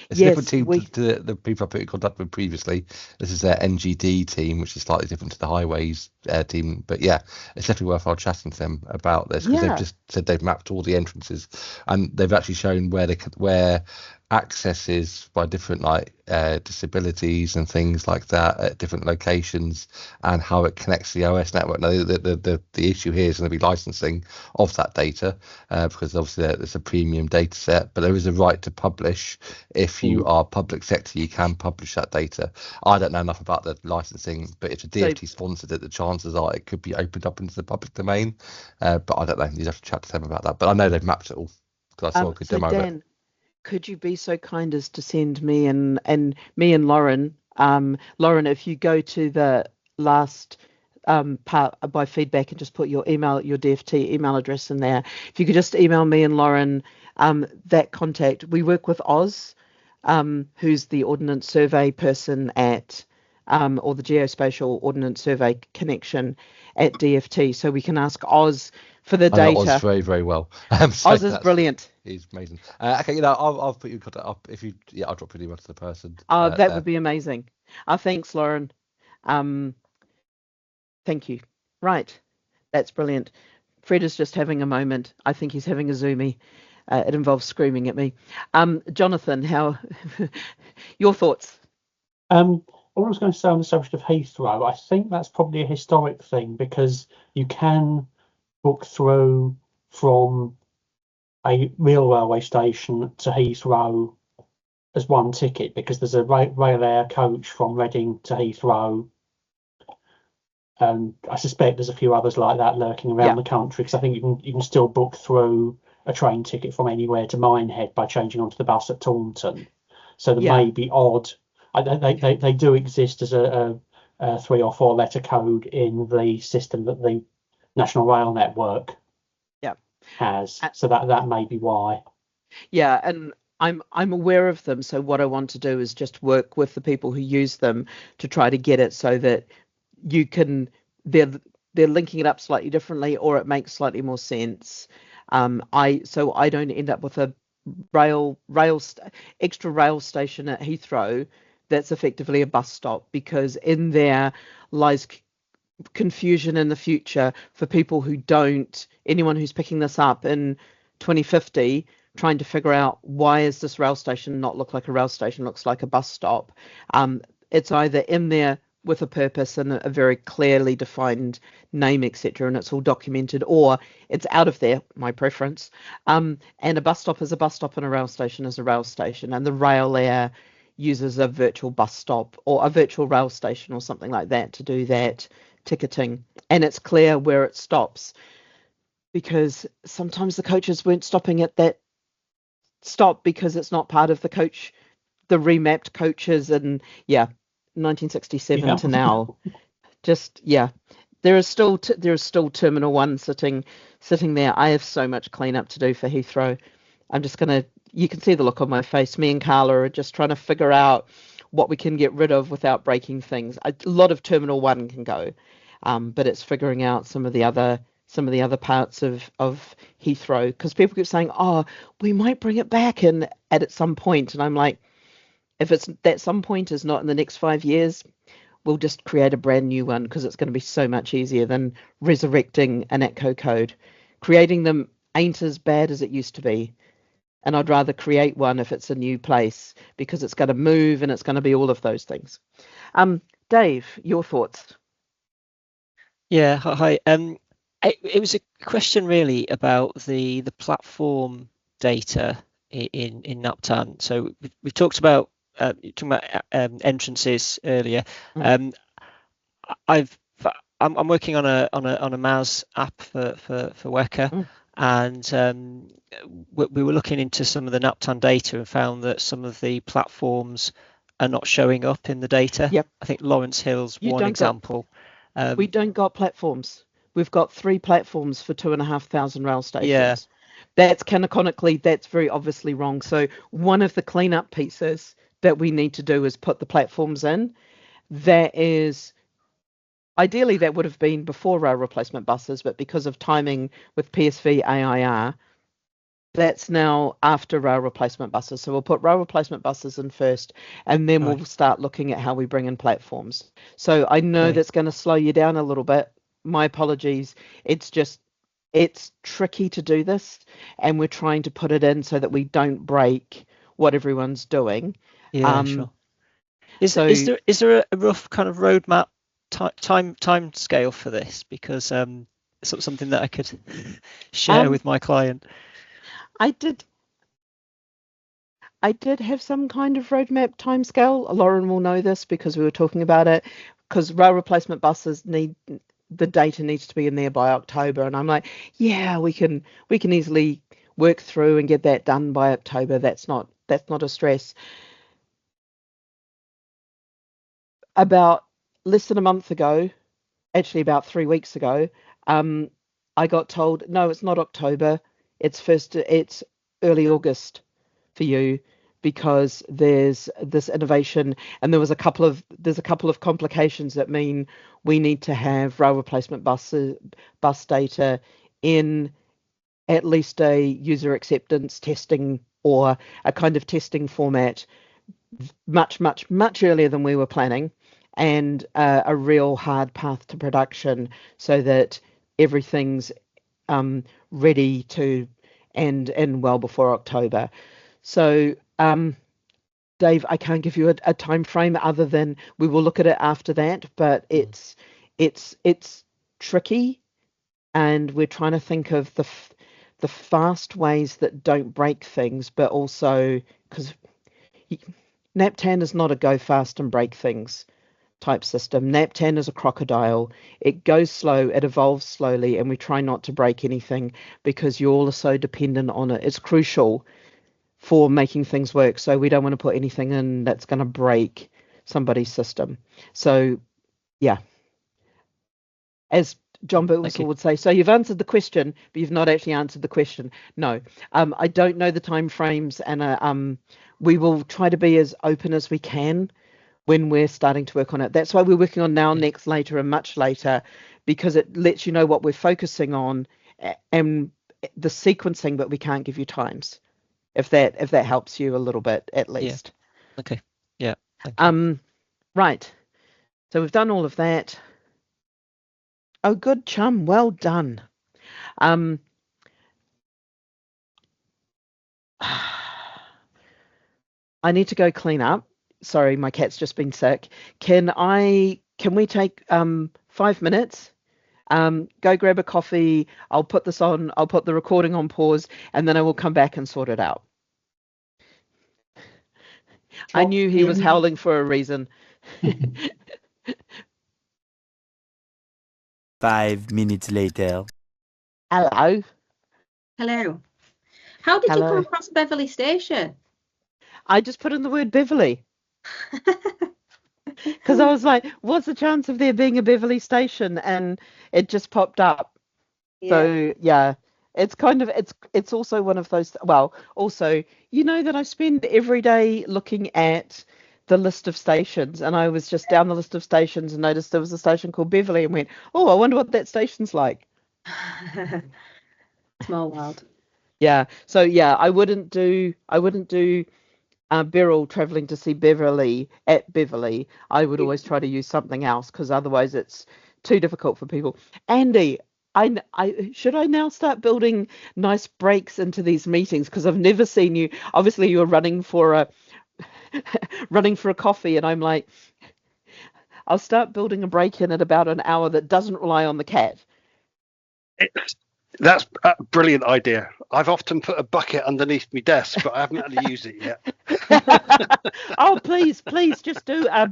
It's a different team to the people I put in contact with previously. This is their NGD team, which is slightly different to the highways team. But yeah, it's definitely worthwhile chatting to them about this, because they've just said they've mapped all the entrances, and they've actually shown where access is by different disabilities and things like that at different locations, and how it connects to the OS network. Now the issue here is going to be licensing of that data, because obviously it's a premium data set, but there is a right to publish. If you are public sector, you can publish that data. I don't know enough about the licensing, but if the DfT sponsored it, the chances are it could be opened up into the public domain, but I don't know. You'd have to chat to them about that, but I know they've mapped it all, because I saw a good demo of it. Could you be so kind as to send me and Lauren, Lauren, if you go to the last part by feedback and just put your DfT email address in there. If you could just email me and Lauren that contact. We work with Oz, who's the Ordnance Survey person at or the Geospatial Ordnance Survey connection at DfT, so we can ask Oz for the data. Oz very, very well. Oz is brilliant. He's amazing. Okay, I'll put you in contact. I'll drop you an email to the person. That would be amazing. Thanks, Lauren. Thank you. Right, that's brilliant. Fred is just having a moment. I think he's having a zoomie. It involves screaming at me. Jonathan, how your thoughts? All I was going to say on the subject of Heathrow, I think that's probably a historic thing because you can book through from a real railway station to Heathrow as one ticket because there's a rail air coach from Reading to Heathrow. I suspect there's a few others like that lurking around the country because I think you can still book through a train ticket from anywhere to Minehead by changing onto the bus at Taunton. So there may be odd. They do exist as a 3 or 4 letter code in the system that the National Rail Network has. So that may be why. Yeah, and I'm aware of them. So what I want to do is just work with the people who use them to try to get it so that you can they're linking it up slightly differently, or it makes slightly more sense. I don't end up with a extra rail station at Heathrow that's effectively a bus stop, because in there lies confusion in the future for people who anyone who's picking this up in 2050 trying to figure out why is this rail station not look like a rail station, looks like a bus stop. It's either in there with a purpose and a very clearly defined name, etc., and it's all documented, or it's out of there, my preference. And a bus stop is a bus stop and a rail station is a rail station, and the rail air uses a virtual bus stop or a virtual rail station or something like that to do that ticketing, and it's clear where it stops, because sometimes the coaches weren't stopping at that stop because it's not part of the remapped coaches, and 1967 to now. There is still Terminal 1 sitting there. I have so much cleanup to do for Heathrow. You can see the look on my face. Me and Carla are just trying to figure out what we can get rid of without breaking things. A lot of Terminal 1 can go, but it's figuring out some of the other parts of Heathrow, because people keep saying, oh, we might bring it back in at some point, and I'm like, if it's that some point is not in the next 5 years, we'll just create a brand new one, because it's going to be so much easier than resurrecting an ATCO code. Creating them ain't as bad as it used to be, and I'd rather create one if it's a new place, because it's going to move and it's going to be all of those things. Dave, your thoughts? Yeah, hi. It was a question really about the platform data in NaPTAN. So we've talked about entrances earlier. I'm working on a MAS app for WECA, and we were looking into some of the NaPTAN data and found that some of the platforms are not showing up in the data. Yep. I think Lawrence Hill's one example. We don't got platforms. We've got 3 platforms for 2,500 rail stations. Yeah. That's canonically, that's very obviously wrong. So one of the cleanup pieces that we need to do is put the platforms in. Ideally, that would have been before rail replacement buses, but because of timing with PSV AIR, that's now after rail replacement buses. So we'll put rail replacement buses in first, and then we'll start looking at how we bring in platforms. So I know that's going to slow you down a little bit. My apologies. It's tricky to do this, and we're trying to put it in so that we don't break what everyone's doing. Yeah, sure. Is there a rough kind of roadmap time scale for this? Because it's something that I could share with my client. I did have some kind of roadmap timescale. Lauren will know this because we were talking about it, because rail replacement buses the data needs to be in there by October, and I'm like, yeah, we can easily work through and get that done by October. That's not a stress. About less than a month ago, actually about 3 weeks ago, I got told, no, it's not October. It's early August for you, because there's this innovation, and there's a couple of complications that mean we need to have rail replacement bus data in at least a user acceptance testing or a kind of testing format much earlier than we were planning. and a real hard path to production so that everything's ready to end in well before October. So, Dave, I can't give you a time frame other than we will look at it after that, but it's tricky, and we're trying to think of the fast ways that don't break things, but also because NaPTAN is not a go fast and break things type system. NaPTAN is a crocodile. It goes slow, it evolves slowly, and we try not to break anything because you all are so dependent on it. It's crucial for making things work, so we don't want to put anything in that's going to break somebody's system. So, yeah. As John Birtwistle would say, so you've answered the question, but you've not actually answered the question. No, I don't know the time frames, and we will try to be as open as we can when we're starting to work on it. That's why we're working on now, next, later, and much later, because it lets you know what we're focusing on and the sequencing, but we can't give you times. If that helps you a little bit, at least. Yeah. Okay. Yeah. Thank you. Right. So we've done all of that. Oh, good, chum. Well done. I need to go clean up. Sorry, my cat's just been sick. Can we take 5 minutes? Go grab a coffee. I'll put this on. I'll put the recording on pause, and then I will come back and sort it out. I knew he was howling for a reason. 5 minutes later. Hello. Hello. How did you come across Beverley Station? I just put in the word Beverley. Because I was like, what's the chance of there being a Beverley Station? And it just popped up. Yeah. So, yeah, it's kind of, it's also one of those, well, also, you know that I spend every day looking at the list of stations, and I was just down the list of stations and noticed there was a station called Beverley and went, oh, I wonder what that station's like. Small world. Yeah. So, yeah, I wouldn't do Beryl traveling to see Beverley at Beverley. I would always try to use something else because otherwise it's too difficult for people. Andy, should I now start building nice breaks into these meetings? Because I've never seen you. Obviously, you're running for a coffee, and I'm like, I'll start building a break in at about an hour that doesn't rely on the cat. That's a brilliant idea. I've often put a bucket underneath my desk, but I haven't had to use it yet. Oh, please just do a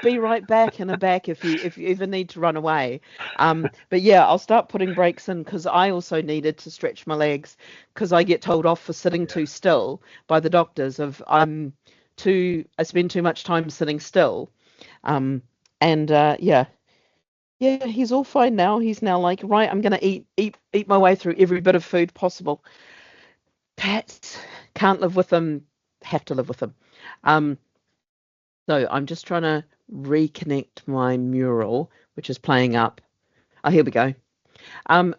be right back and a back if you ever need to run away. But yeah, I'll start putting breaks in because I also needed to stretch my legs because I get told off for sitting too still by the doctors I spend too much time sitting still. Yeah, he's all fine now. He's now like, right, I'm going to eat my way through every bit of food possible. Pets, can't live with them, have to live with them. So I'm just trying to reconnect my mural, which is playing up. Oh, here we go.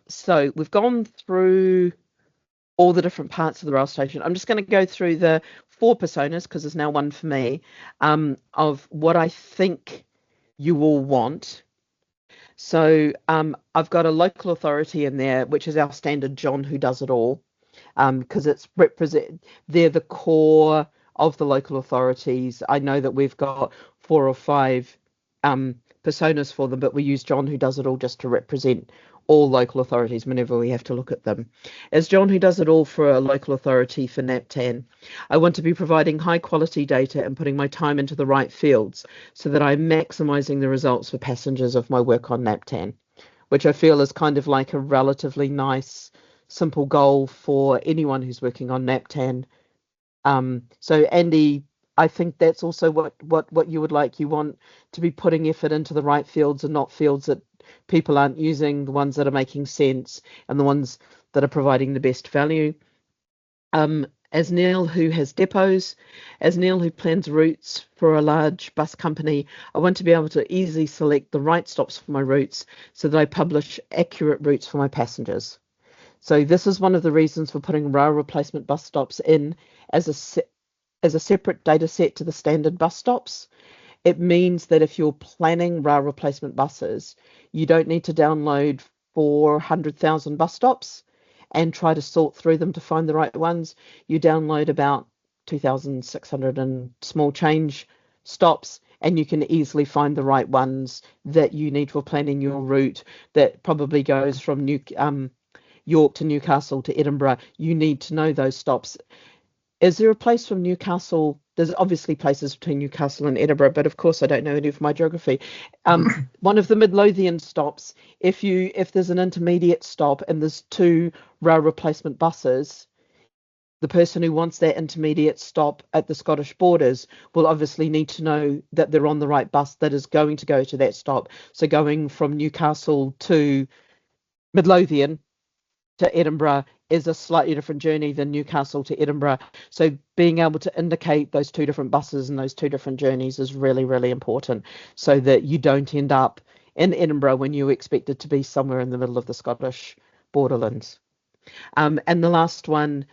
So we've gone through all the different parts of the rail station. I'm just going to go through the 4 personas, because there's now one for me, of what I think you will want. So I've got a local authority in there, which is our standard John who does it all, because they're the core of the local authorities. I know that we've got 4 or 5 personas for them, but we use John who does it all just to represent all local authorities whenever we have to look at them. As John who does it all for a local authority for NaPTAN, I want to be providing high quality data and putting my time into the right fields so that I'm maximising the results for passengers of my work on NaPTAN, which I feel is kind of like a relatively nice, simple goal for anyone who's working on NaPTAN. So Andy, I think that's also what you would like. You want to be putting effort into the right fields and not fields that people aren't using, the ones that are making sense and the ones that are providing the best value. As Neil, who has depots, as Neil, who plans routes for a large bus company, I want to be able to easily select the right stops for my routes so that I publish accurate routes for my passengers. So this is one of the reasons for putting rail replacement bus stops in as a separate data set to the standard bus stops. It means that if you're planning rail replacement buses, you don't need to download 400,000 bus stops and try to sort through them to find the right ones. You download about 2,600 and small change stops, and you can easily find the right ones that you need for planning your route that probably goes from York to Newcastle to Edinburgh. You need to know those stops. Is there a place from Newcastle? There's obviously places between Newcastle and Edinburgh, but of course I don't know any of my geography. One of the Midlothian stops, if there's an intermediate stop and there's 2 rail replacement buses, the person who wants that intermediate stop at the Scottish borders will obviously need to know that they're on the right bus that is going to go to that stop. So going from Newcastle to Midlothian to Edinburgh is a slightly different journey than Newcastle to Edinburgh. So being able to indicate those 2 different buses and those 2 different journeys is really, really important, so that you don't end up in Edinburgh when you expect it to be somewhere in the middle of the Scottish borderlands. And the last one,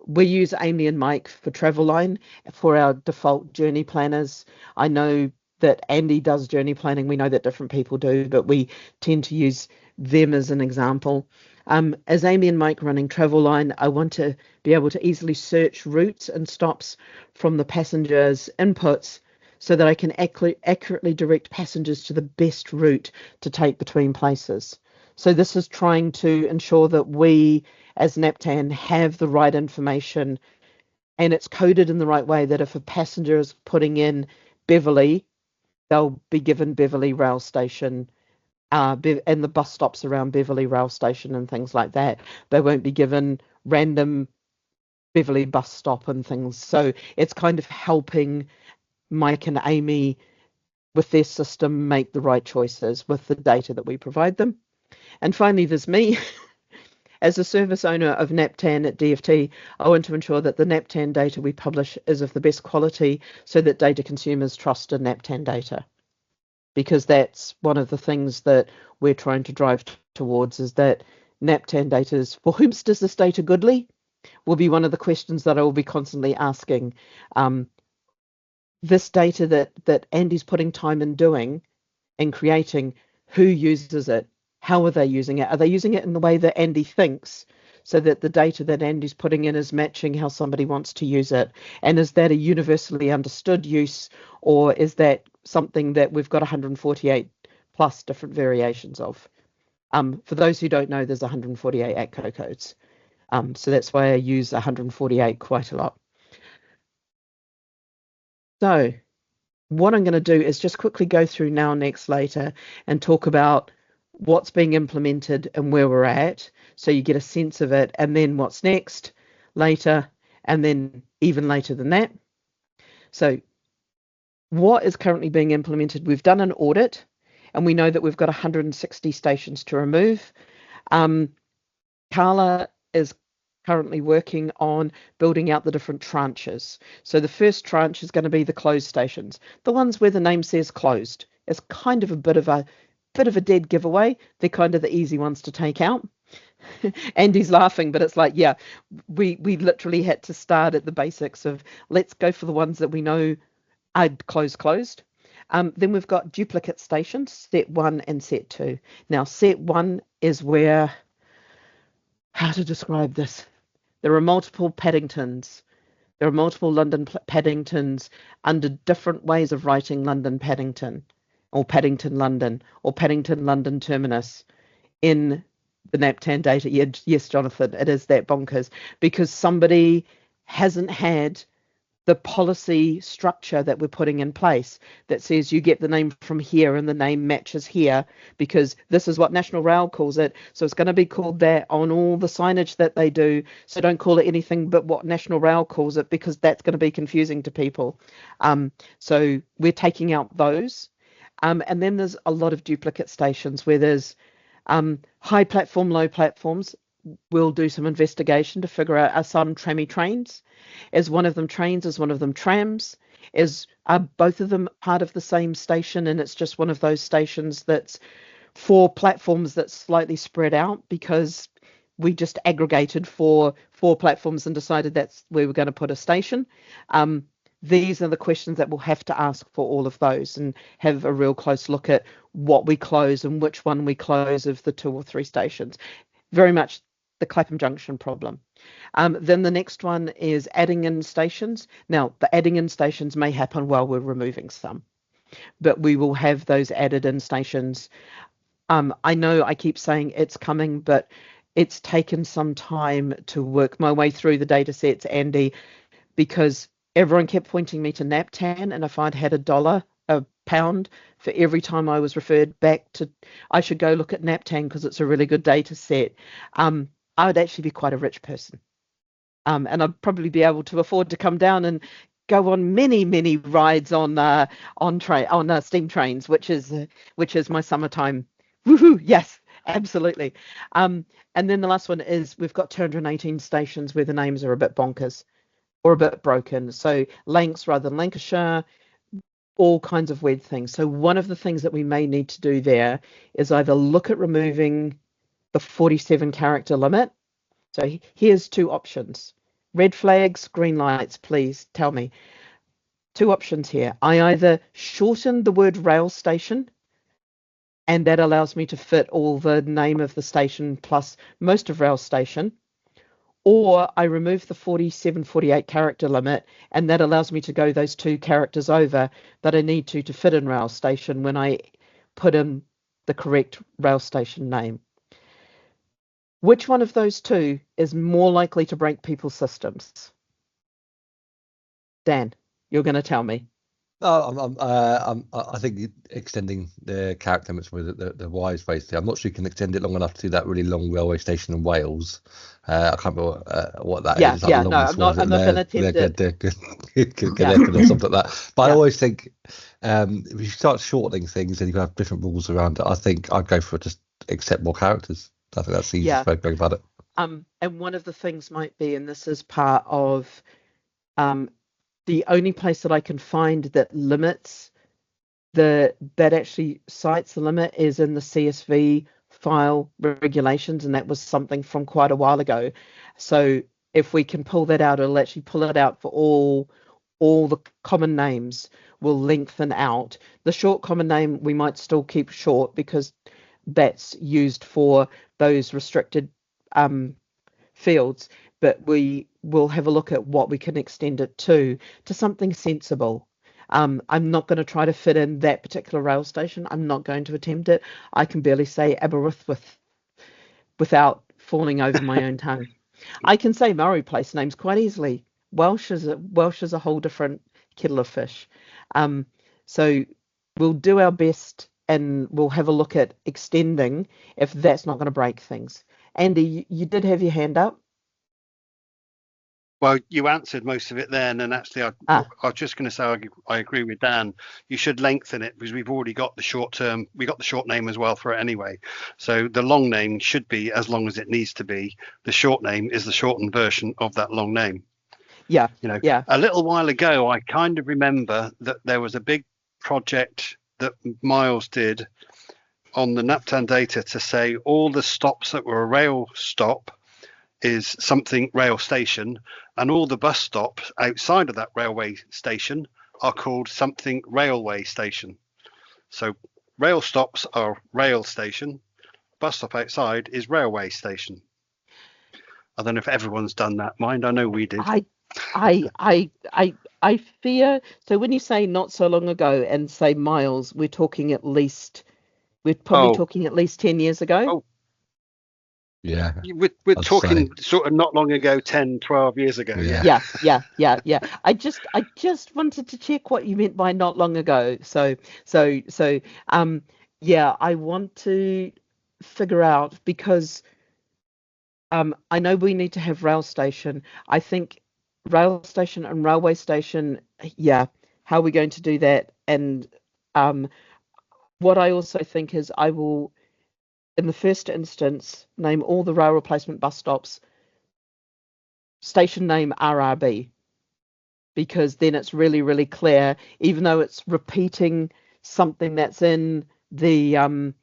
we use Amy and Mike for Travelline for our default journey planners. I know that Andy does journey planning. We know that different people do, but we tend to use them as an example. As Amy and Mike running Travelline, I want to be able to easily search routes and stops from the passengers' inputs so that I can accurately direct passengers to the best route to take between places. So this is trying to ensure that we, as NaPTAN, have the right information, and it's coded in the right way, that if a passenger is putting in Beverley, they'll be given Beverley Rail Station, and the bus stops around Beverley Rail Station and things like that. They won't be given random Beverley bus stop and things. So it's kind of helping Mike and Amy with their system make the right choices with the data that we provide them. And finally, there's me. As a service owner of NaPTAN at DFT, I want to ensure that the NaPTAN data we publish is of the best quality so that data consumers trust in NaPTAN data. Because that's one of the things that we're trying to drive towards, is that NaPTAN data is, for whom does this data goodly, will be one of the questions that I will be constantly asking. This data that Andy's putting time in doing and creating, who uses it? How are they using it? Are they using it in the way that Andy thinks, so that the data that Andy's putting in is matching how somebody wants to use it? And is that a universally understood use, or is that something that we've got 148 plus different variations of? For those who don't know, there's 148 ATCO codes. So that's why I use 148 quite a lot. So what I'm going to do is just quickly go through now, next, later, and talk about what's being implemented and where we're at, so you get a sense of it, and then what's next, later, and then even later than that. So what is currently being implemented? We've done an audit, and we know that we've got 160 stations to remove. Carla is currently working on building out the different tranches. So the first tranche is going to be the closed stations, the ones where the name says closed. It's kind of a bit of a dead giveaway. They're kind of the easy ones to take out. Andy's laughing, but it's like, yeah, we literally had to start at the basics of, let's go for the ones that we know are closed. Then we've got duplicate stations, set 1 and set 2. Now, set 1 is where, how to describe this? There are multiple Paddingtons. There are multiple London Paddingtons under different ways of writing London Paddington, or Paddington London, or Paddington London Terminus in the NaPTAN data. Yes, Jonathan, it is that bonkers, because somebody hasn't had the policy structure that we're putting in place that says you get the name from here and the name matches here, because this is what National Rail calls it. So it's going to be called that on all the signage that they do. So don't call it anything but what National Rail calls it, because that's going to be confusing to people. So we're taking out those. And then there's a lot of duplicate stations where there's high platform, low platforms. We'll do some investigation to figure out, are some trammy trains? Is one of them trains? Is one of them trams? Are both of them part of the same station, and it's just one of those stations that's 4 platforms that's slightly spread out because we just aggregated for 4 platforms and decided that's where we're going to put a station? these are the questions that we'll have to ask for all of those, and have a real close look at what we close and which one we close of the 2 or 3 stations. Very much the Clapham Junction problem. Then the next one is adding in stations. Now, the adding in stations may happen while we're removing some, but we will have those added in stations. I know I keep saying it's coming, but it's taken some time to work my way through the data sets, Andy, because everyone kept pointing me to NaPTAN, and if I'd had a pound for every time I was referred back to, I should go look at NaPTAN because it's a really good data set, I would actually be quite a rich person. And I'd probably be able to afford to come down and go on many rides on steam trains, which is my summertime. Woohoo! Yes, absolutely. And then the last one is we've got 218 stations where the names are a bit bonkers or a bit broken. So Lancs rather than Lancashire, all kinds of weird things. So one of the things that we may need to do there is either look at removing the 47 character limit. So here's 2 options. Red flags, green lights, please tell me. 2 options here. I either shorten the word rail station, and that allows me to fit all the name of the station plus most of rail station, or I remove the 47, 48 character limit, and that allows me to go those 2 characters over that I need to fit in rail station when I put in the correct rail station name. Which one of those 2 is more likely to break people's systems? Dan, you're going to tell me. I think extending the character limits with the wise way. I'm not sure you can extend it long enough to do that really long railway station in Wales. I can't remember what that is. Yeah, no, I'm not going to attempt it. Or something like that. But Yeah. I always think if you start shortening things and you have different rules around it, I think I'd go for just accept more characters. I think that's the easiest way to go about it. And one of the things might be, and this is part of the only place that I can find that limits that actually cites the limit is in the CSV file regulations, and that was something from quite a while ago. So if we can pull that out, it'll actually pull it out for all the common names will lengthen out. The short common name we might still keep short because that's used for those restricted fields, but we will have a look at what we can extend it to something sensible. I'm not going to try to fit in that particular rail station. I'm not going to attempt it. I can barely say Aberystwyth without falling over my own tongue. I can say Murray Place names quite easily. Welsh is a whole different kettle of fish. So we'll do our best, and we'll have a look at extending if that's not going to break things. Andy, you did have your hand up. Well, you answered most of it then, and actually, I was just going to say I agree with Dan. You should lengthen it because we've already got the short term. We got the short name as well for it anyway. So the long name should be as long as it needs to be. The short name is the shortened version of that long name. Yeah. Yeah. A little while ago, I kind of remember that there was a big project that Miles did on the NaPTAN data to say all the stops that were a rail stop is something rail station, and all the bus stops outside of that railway station are called something railway station. So rail stops are rail station, bus stop outside is railway station. I don't know if everyone's done that. Mind, I know we did. I fear, so when you say not so long ago and say Miles, we're probably talking at least 10 years ago. Oh. Yeah, we're talking sort of not long ago, 10, 12 years ago. Yeah. I just wanted to check what you meant by not long ago. So I want to figure out, because I know we need to have rail station. I think rail station and railway station, how are we going to do that? And what I also think is I will, in the first instance, name all the rail replacement bus stops station name RRB, because then it's really, really clear, even though it's repeating something that's in the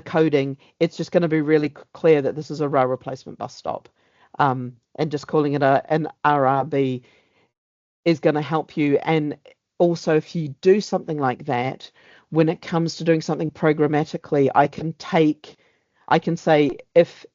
coding, it's just going to be really clear that this is a rail replacement bus stop, and just calling it an RRB. is going to help you. And also, if you do something like that, when it comes to doing something programmatically, I can say if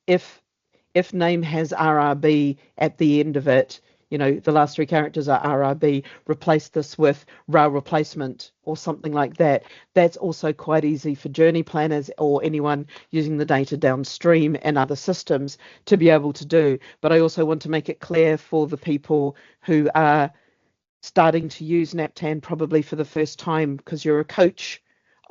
name has RRB at the end of it, the last three characters are RRB, replace this with rail replacement or something like that. That's also quite easy for journey planners or anyone using the data downstream and other systems to be able to do. But I also want to make it clear for the people who are starting to use NaPTAN probably for the first time, because you're a coach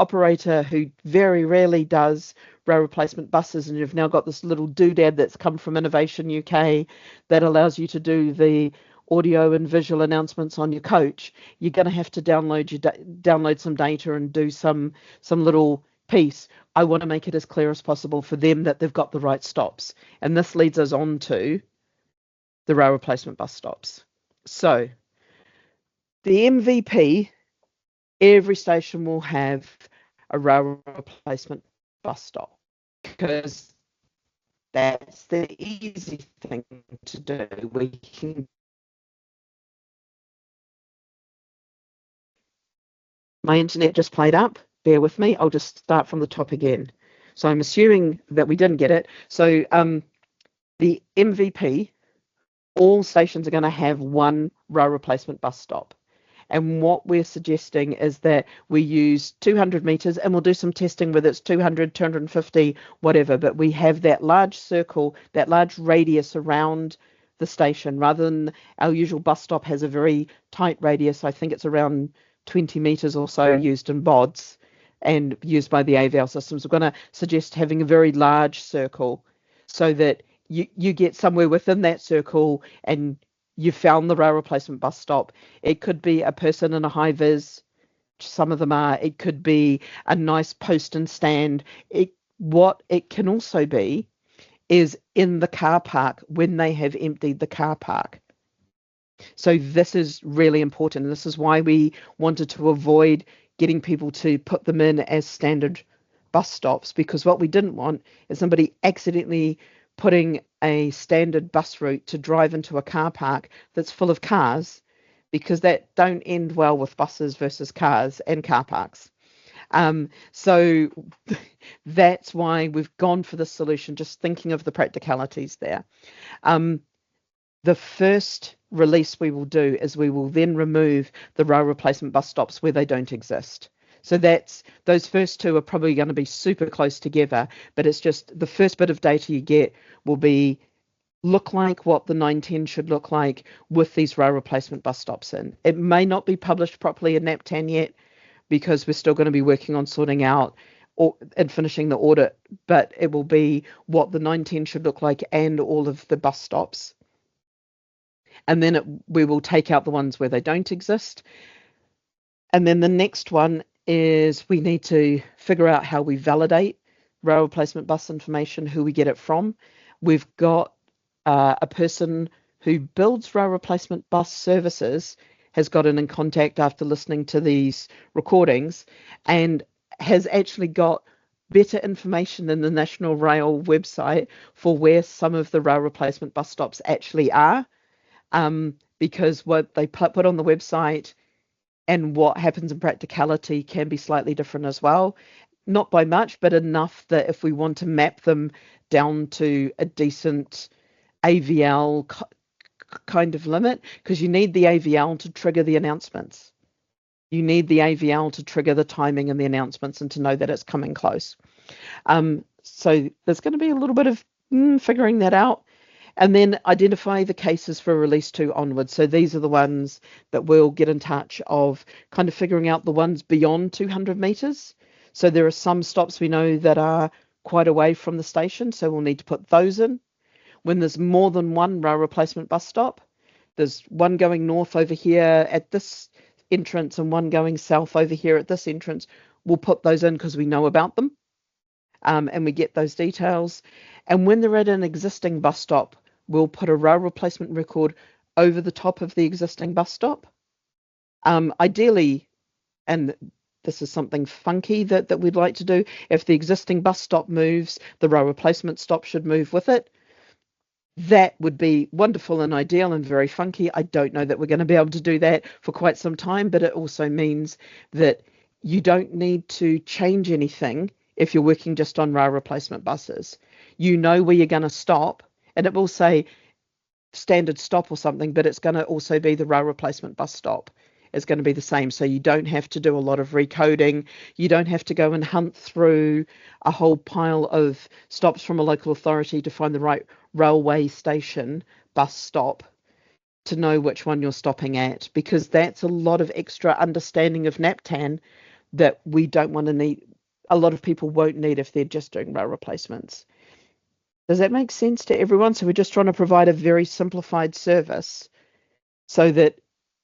operator who very rarely does rail replacement buses, and you've now got this little doodad that's come from Innovation UK that allows you to do the audio and visual announcements on your coach. You're going to have to download some data and do some little piece. I want to make it as clear as possible for them that they've got the right stops, and this leads us on to the rail replacement bus stops. So the MVP, every station will have a rail replacement bus stop, because that's the easy thing to do. We can. My internet just played up. Bear with me. I'll just start from the top again. So I'm assuming that we didn't get it. So the MVP, all stations are going to have one rail replacement bus stop. And what we're suggesting is that we use 200 metres, and we'll do some testing whether it's 200, 250, whatever, but we have that large circle, that large radius around the station, rather than our usual bus stop has a very tight radius. I think it's around 20 metres or so used in BODs and used by the AVL systems. We're going to suggest having a very large circle so that you get somewhere within that circle and you found the rail replacement bus stop. It could be a person in a high vis. Some of them are. It could be a nice post and stand. What it can also be is in the car park when they have emptied the car park. So this is really important. This is why we wanted to avoid getting people to put them in as standard bus stops, because what we didn't want is somebody accidentally putting a standard bus route to drive into a car park that's full of cars, because that don't end well with buses versus cars and car parks. So that's why we've gone for this solution, just thinking of the practicalities there. The first release we will do is we will then remove the rail replacement bus stops where they don't exist. So those first two are probably going to be super close together, but it's just the first bit of data you get will look like what the 910 should look like with these rail replacement bus stops in. It may not be published properly in NaPTAN yet, because we're still going to be working on sorting out and finishing the audit, but it will be what the 910 should look like and all of the bus stops. And then we will take out the ones where they don't exist. And then the next one is we need to figure out how we validate rail replacement bus information, who we get it from. We've got a person who builds rail replacement bus services has gotten in contact after listening to these recordings and has actually got better information than the National Rail website for where some of the rail replacement bus stops actually are, because what they put on the website and what happens in practicality can be slightly different as well. Not by much, but enough that if we want to map them down to a decent AVL kind of limit, because you need the AVL to trigger the announcements. You need the AVL to trigger the timing and the announcements and to know that it's coming close. So there's going to be a little bit of figuring that out. And then identify the cases for release 2 onwards. So these are the ones that we'll get in touch of, kind of figuring out the ones beyond 200 metres. So there are some stops we know that are quite away from the station, so we'll need to put those in. When there's more than one rail replacement bus stop, there's one going north over here at this entrance and one going south over here at this entrance, we'll put those in because we know about them, and we get those details. And when they're at an existing bus stop, we'll put a rail replacement record over the top of the existing bus stop. Ideally, and this is something funky that we'd like to do, if the existing bus stop moves, the rail replacement stop should move with it. that would be wonderful and ideal and very funky. I don't know that we're going to be able to do that for quite some time, but it also means that you don't need to change anything if you're working just on rail replacement buses. You know where you're going to stop, and it will say standard stop or something, but it's going to also be the rail replacement bus stop. It's going to be the same, so you don't have to do a lot of recoding. You don't have to go and hunt through a whole pile of stops from a local authority to find the right railway station bus stop to know which one you're stopping at, because that's a lot of extra understanding of NaPTAN that we don't want to need. A lot of people won't need if they're just doing rail replacements. Does that make sense to everyone? So we're just trying to provide a very simplified service so that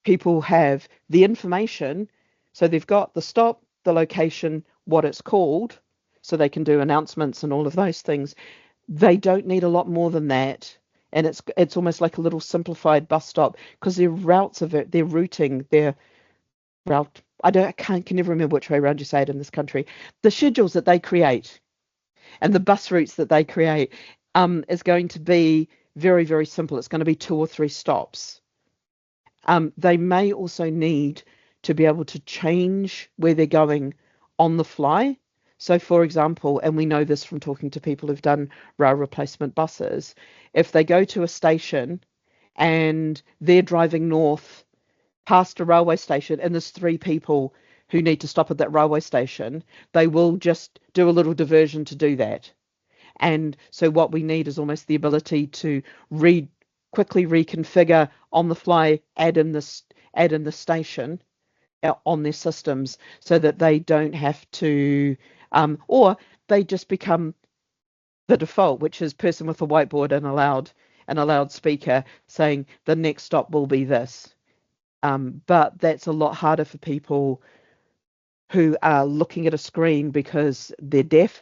people have the information. So they've got the stop, the location, what it's called, so they can do announcements and all of those things. They don't need a lot more than that. And it's almost like a little simplified bus stop, because their routes of it, their routing, their route, I can never remember which way around you say it in this country. The schedules that they create and the bus routes that they create is going to be very, very simple. It's going to be 2 or 3 stops. They may also need to be able to change where they're going on the fly. So, for example, and we know this from talking to people who've done rail replacement buses, if they go to a station and they're driving north past a railway station and there's 3 people who need to stop at that railway station, they will just do a little diversion to do that. And so what we need is almost the ability to quickly reconfigure on the fly, add in the station on their systems, so that they don't have to, or they just become the default, which is person with a whiteboard and a loudspeaker saying the next stop will be this. But that's a lot harder for people who are looking at a screen because they're deaf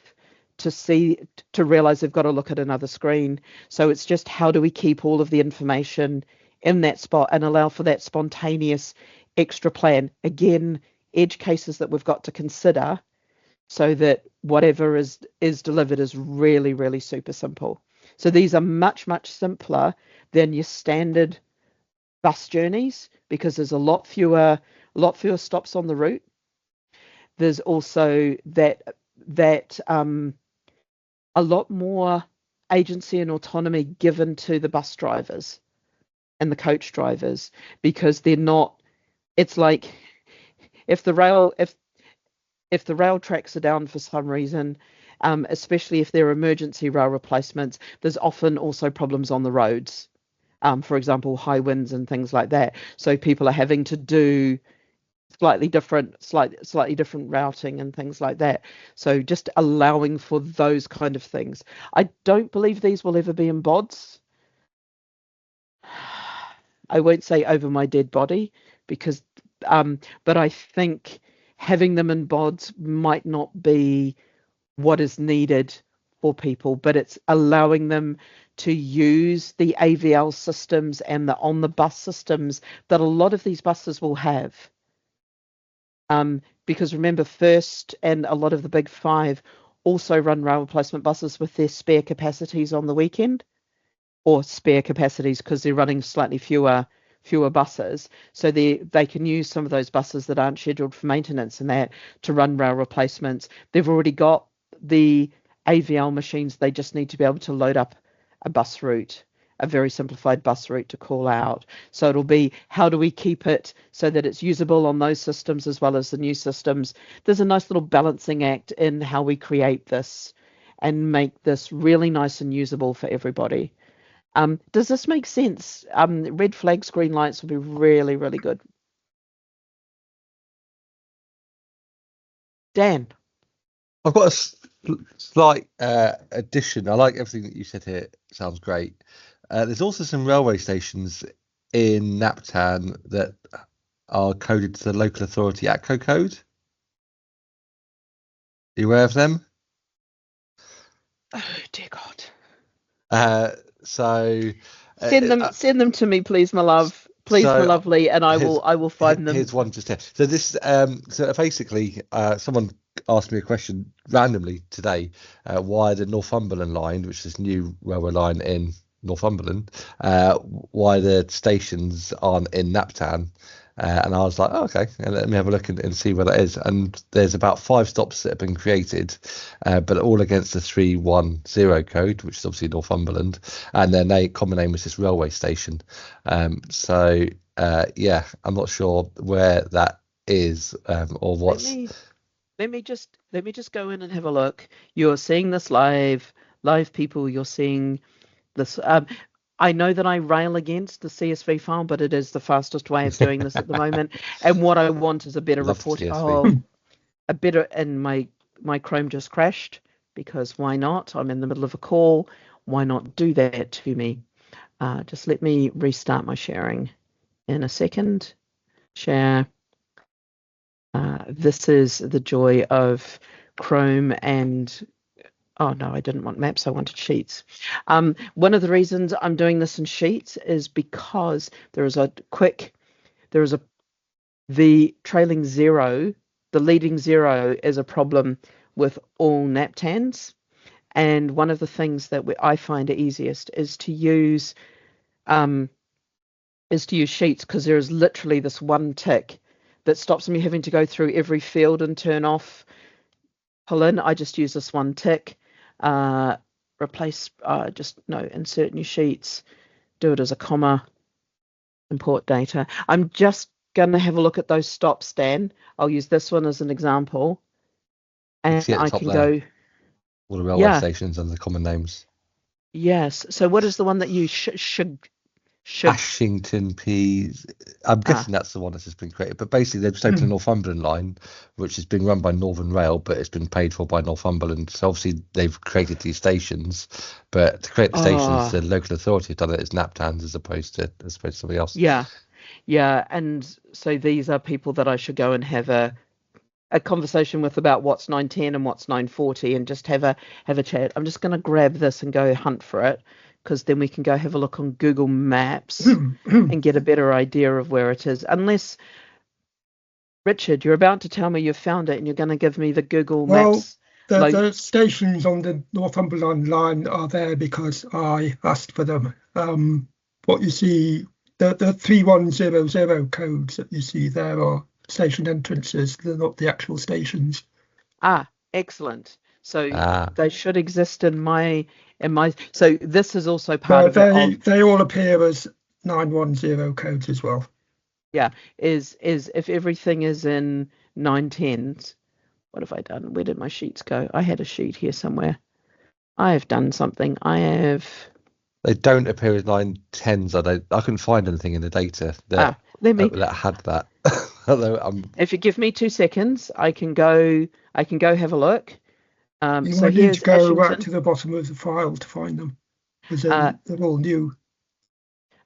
to realize they've got to look at another screen. So it's just, how do we keep all of the information in that spot and allow for that spontaneous extra plan? Again, edge cases that we've got to consider so that whatever is delivered is really, really super simple. So these are much, much simpler than your standard bus journeys, because there's a lot fewer stops on the route. There's also that a lot more agency and autonomy given to the bus drivers and the coach drivers, because they're not. It's like if the rail tracks are down for some reason, especially if they're emergency rail replacements, there's often also problems on the roads. For example, high winds and things like that. So people are having to do slightly different routing and things like that. So just allowing for those kind of things. I don't believe these will ever be in BODs. I won't say over my dead body, because but I think having them in BODs might not be what is needed for people, but it's allowing them to use the AVL systems and the on the bus systems that a lot of these buses will have. Because remember, First and a lot of the big 5 also run rail replacement buses with their spare capacities on the weekend, or spare capacities because they're running slightly fewer buses. So they can use some of those buses that aren't scheduled for maintenance and that to run rail replacements. They've already got the AVL machines. They just need to be able to load up a bus route, a very simplified bus route to call out. So it'll be, how do we keep it so that it's usable on those systems as well as the new systems? There's a nice little balancing act in how we create this and make this really nice and usable for everybody. Does this make sense? Red flags, green lights will be really, really good. Dan? I've got a slight addition. I like everything that you said here. It sounds great. There's also some railway stations in NaPTAN that are coded to the local authority ATCO code. Are you aware of them? Oh dear God. So send them to me, please, my love. Please, my lovely, and I will find them. Here's one just here. So this so basically someone asked me a question randomly today, why the Northumberland line, which is this new railway line in Northumberland, why the stations aren't in NaPTAN. And I was like, oh, okay, and let me have a look and see where that is. And there's about 5 stops that have been created, but all against the 310 code, which is obviously Northumberland. And their common name was this railway station. So yeah, I'm not sure where that is or what's. Let me just go in and have a look. You're seeing this live people. You're seeing this. I know that I rail against the CSV file, but it is the fastest way of doing this at the moment. And what I want is a better Love report. CSV. Oh, a better. And my Chrome just crashed because why not? I'm in the middle of a call. Why not do that to me? Just let me restart my sharing in a second. Share. This is the joy of Chrome and oh no, I didn't want maps, I wanted sheets. One of the reasons I'm doing this in sheets is because the trailing zero, the leading zero is a problem with all NaPTANs. And one of the things that I find easiest is to use sheets, because there is literally this one tick that stops me having to go through every field and turn off, pull in. I just use this one tick. Replace, insert new sheets, do it as a comma, import data. I'm just going to have a look at those stops, Dan. I'll use this one as an example. And See at the I top can there, go, all the railway stations and the common names. yes. So what is the one that you should Ashington P. I'm guessing that's the one that's just been created. But basically, they've just opened the Northumberland line, which is being run by Northern Rail, but it's been paid for by Northumberland. So obviously, they've created these stations. But to create the stations, the local authority have done it as NaPTANs as opposed to somebody else. Yeah. And so these are people that I should go and have a conversation with about what's 910 and what's 940 and just have a chat. I'm just going to grab this and go hunt for it, because then we can go have a look on Google Maps and get a better idea of where it is. Unless, Richard, you're about to tell me you've found it and you're going to give me the Google Maps. The stations on the Northumberland line are there because I asked for them. What you see, the 3100 codes that you see there are station entrances. They're not the actual stations. Excellent. So they should exist in my. So this is also part of it. They all appear as 910 codes as well. Yeah, is if everything is in 910s. What have I done? Where did my sheets go? I had a sheet here somewhere. I have done something. They don't appear as 910s. I couldn't find anything in the data that had that. Although if you give me 2 seconds, I can go have a look. You so might need to go Ashington. right to the bottom of the file to find them, because they're all new.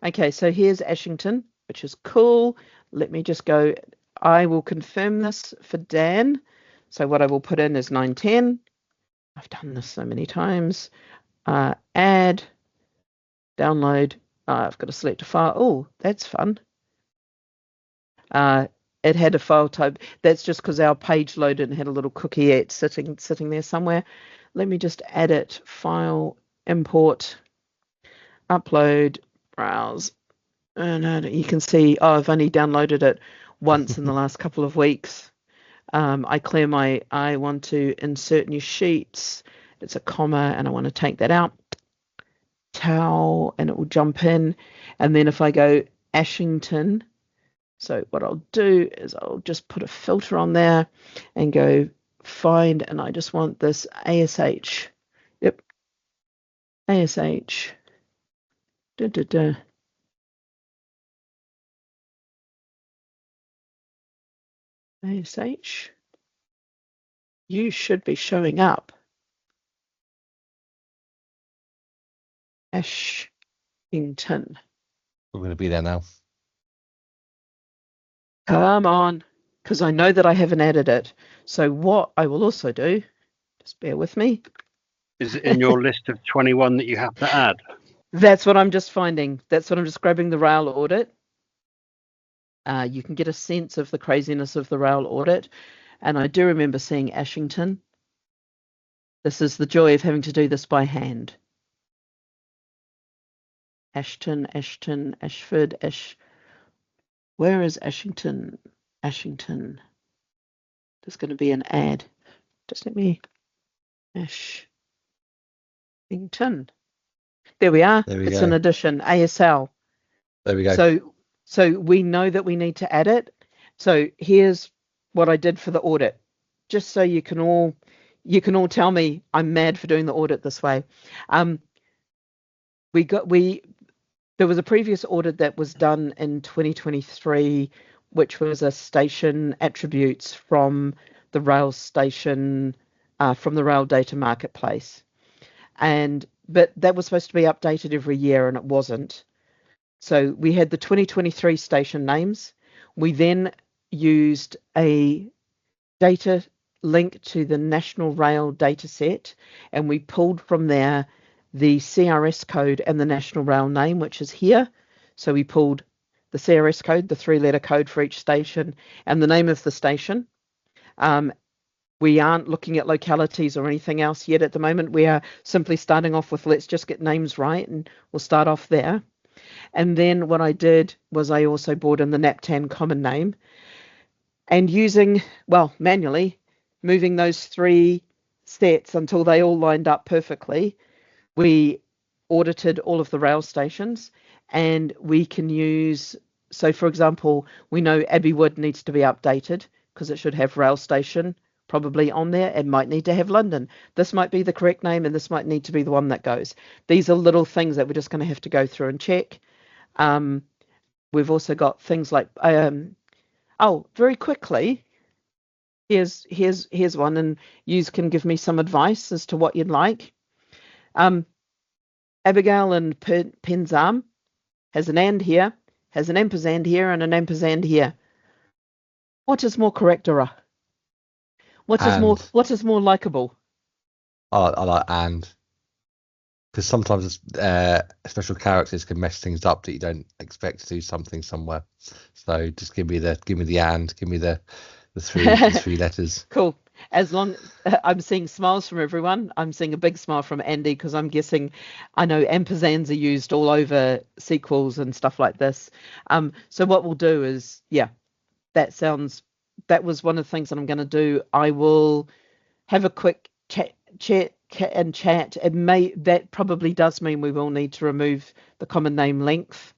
Okay, so here's Ashington, which is cool. Let me just go. I will confirm this for Dan. So what I will put in is 910. I've done this so many times. Add, download. I've got to select a file. Oh, that's fun. It had a file type. That's just because our page loaded and had a little cookie sitting there somewhere. Let me just add it. File, import, upload, browse. And you can see, I've only downloaded it once in the last couple of weeks. I want to insert new sheets. It's a comma, and I want to take that out. Towel, and it will jump in. And then if I go Ashington, so what I'll do is I'll just put a filter on there and go find, and I just want this ASH. Yep. ASH. ASH. You should be showing up. Ashington. We're going to be there now. Come on, because I know that I haven't added it. So what I will also do, just bear with me. Is it in your list of 21 that you have to add? That's what I'm just finding. That's what I'm just grabbing the rail audit. You can get a sense of the craziness of the rail audit. And I do remember seeing Ashington. This is the joy of having to do this by hand. Ashton, Ashford, where is Ashington? Ashington. There's going to be an ad. Just let me, Ashington. There we are. There we It's go. an addition, ASL. There we go. So we know that we need to add it. So here's what I did for the audit, just so you can all tell me I'm mad for doing the audit this way. There was a previous audit that was done in 2023, which was a station attributes from the rail station, from the rail data marketplace, but that was supposed to be updated every year, and it wasn't. So we had the 2023 station names. We then used a data link to the National Rail data set, and we pulled from there the CRS code and the National Rail name, which is here. So we pulled the CRS code, the 3-letter code for each station, and the name of the station. We aren't looking at localities or anything else yet at the moment. We are simply starting off with, let's just get names right, and we'll start off there. And then what I did was I also brought in the NaPTAN common name, and manually moving those 3 sets until they all lined up perfectly, we audited all of the rail stations, and we can use, so for example, we know Abbey Wood needs to be updated because it should have rail station probably on there. It might need to have London. This might be the correct name, and this might need to be the one that goes. These are little things that we're just going to have to go through and check. We've also got things like, very quickly, here's one, and you can give me some advice as to what you'd like. Abigail and Penzarm has an and here, has an ampersand here, and an ampersand here. What is more correct, Ora? What is more likable? I like and. Because sometimes special characters can mess things up that you don't expect to do something somewhere. So just give me the and, give me the 3 letters. Cool. As long I'm seeing smiles from everyone. I'm seeing a big smile from Andy because I'm guessing, I know ampersands are used all over sequels and stuff like this. So what we'll do is, that was one of the things that I'm going to do. I will have a quick chat. That probably does mean we will need to remove the common name length,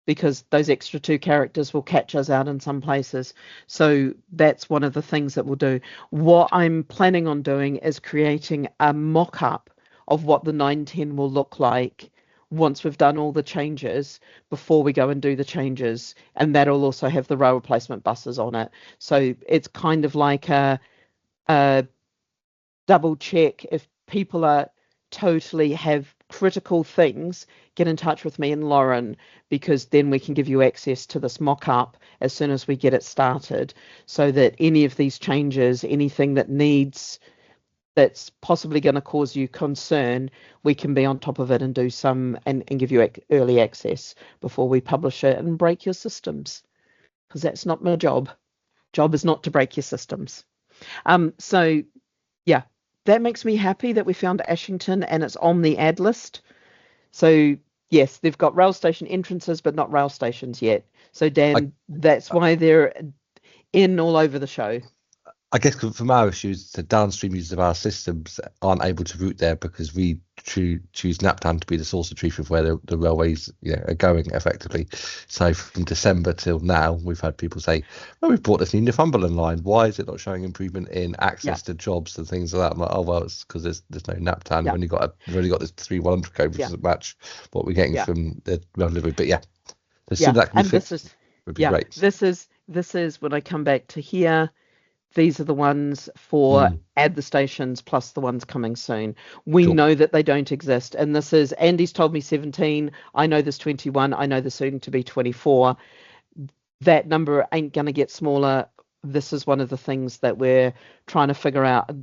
because those extra 2 characters will catch us out in some places. So that's one of the things that we'll do. What I'm planning on doing is creating a mock-up of what the 910 will look like once we've done all the changes, before we go and do the changes, and that'll also have the rail replacement buses on it. So it's kind of like a double check. If people are totally have critical things, get in touch with me and Lauren, because then we can give you access to this mock-up as soon as we get it started, so that any of these changes, anything that's possibly going to cause you concern, we can be on top of it and do some and give you early access before we publish it and break your systems, because that's not my job. Job is not to break your systems. So that makes me happy that we found Ashington and it's on the ad list. So yes, they've got rail station entrances, but not rail stations yet. So Dan, that's why they're in all over the show. I guess from our issues, the downstream users of our systems aren't able to route there because we choose NaPTAN to be the source of truth of where the railways are going effectively. So from December till now, we've had people say, well, we've bought this new Northumberland line. Why is it not showing improvement in access to jobs and things like that? I'm like, oh, well, it's because there's no NaPTAN. We've only got this 3100 code, which doesn't match what we're getting from the rail delivery. But as soon as that can be fixed, would be great. This is when I come back to here. These are the ones for add the stations plus the ones coming soon. We know that they don't exist. And this is, Andy's told me 17. I know there's 21. I know there's soon to be 24. That number ain't going to get smaller. This is one of the things that we're trying to figure out a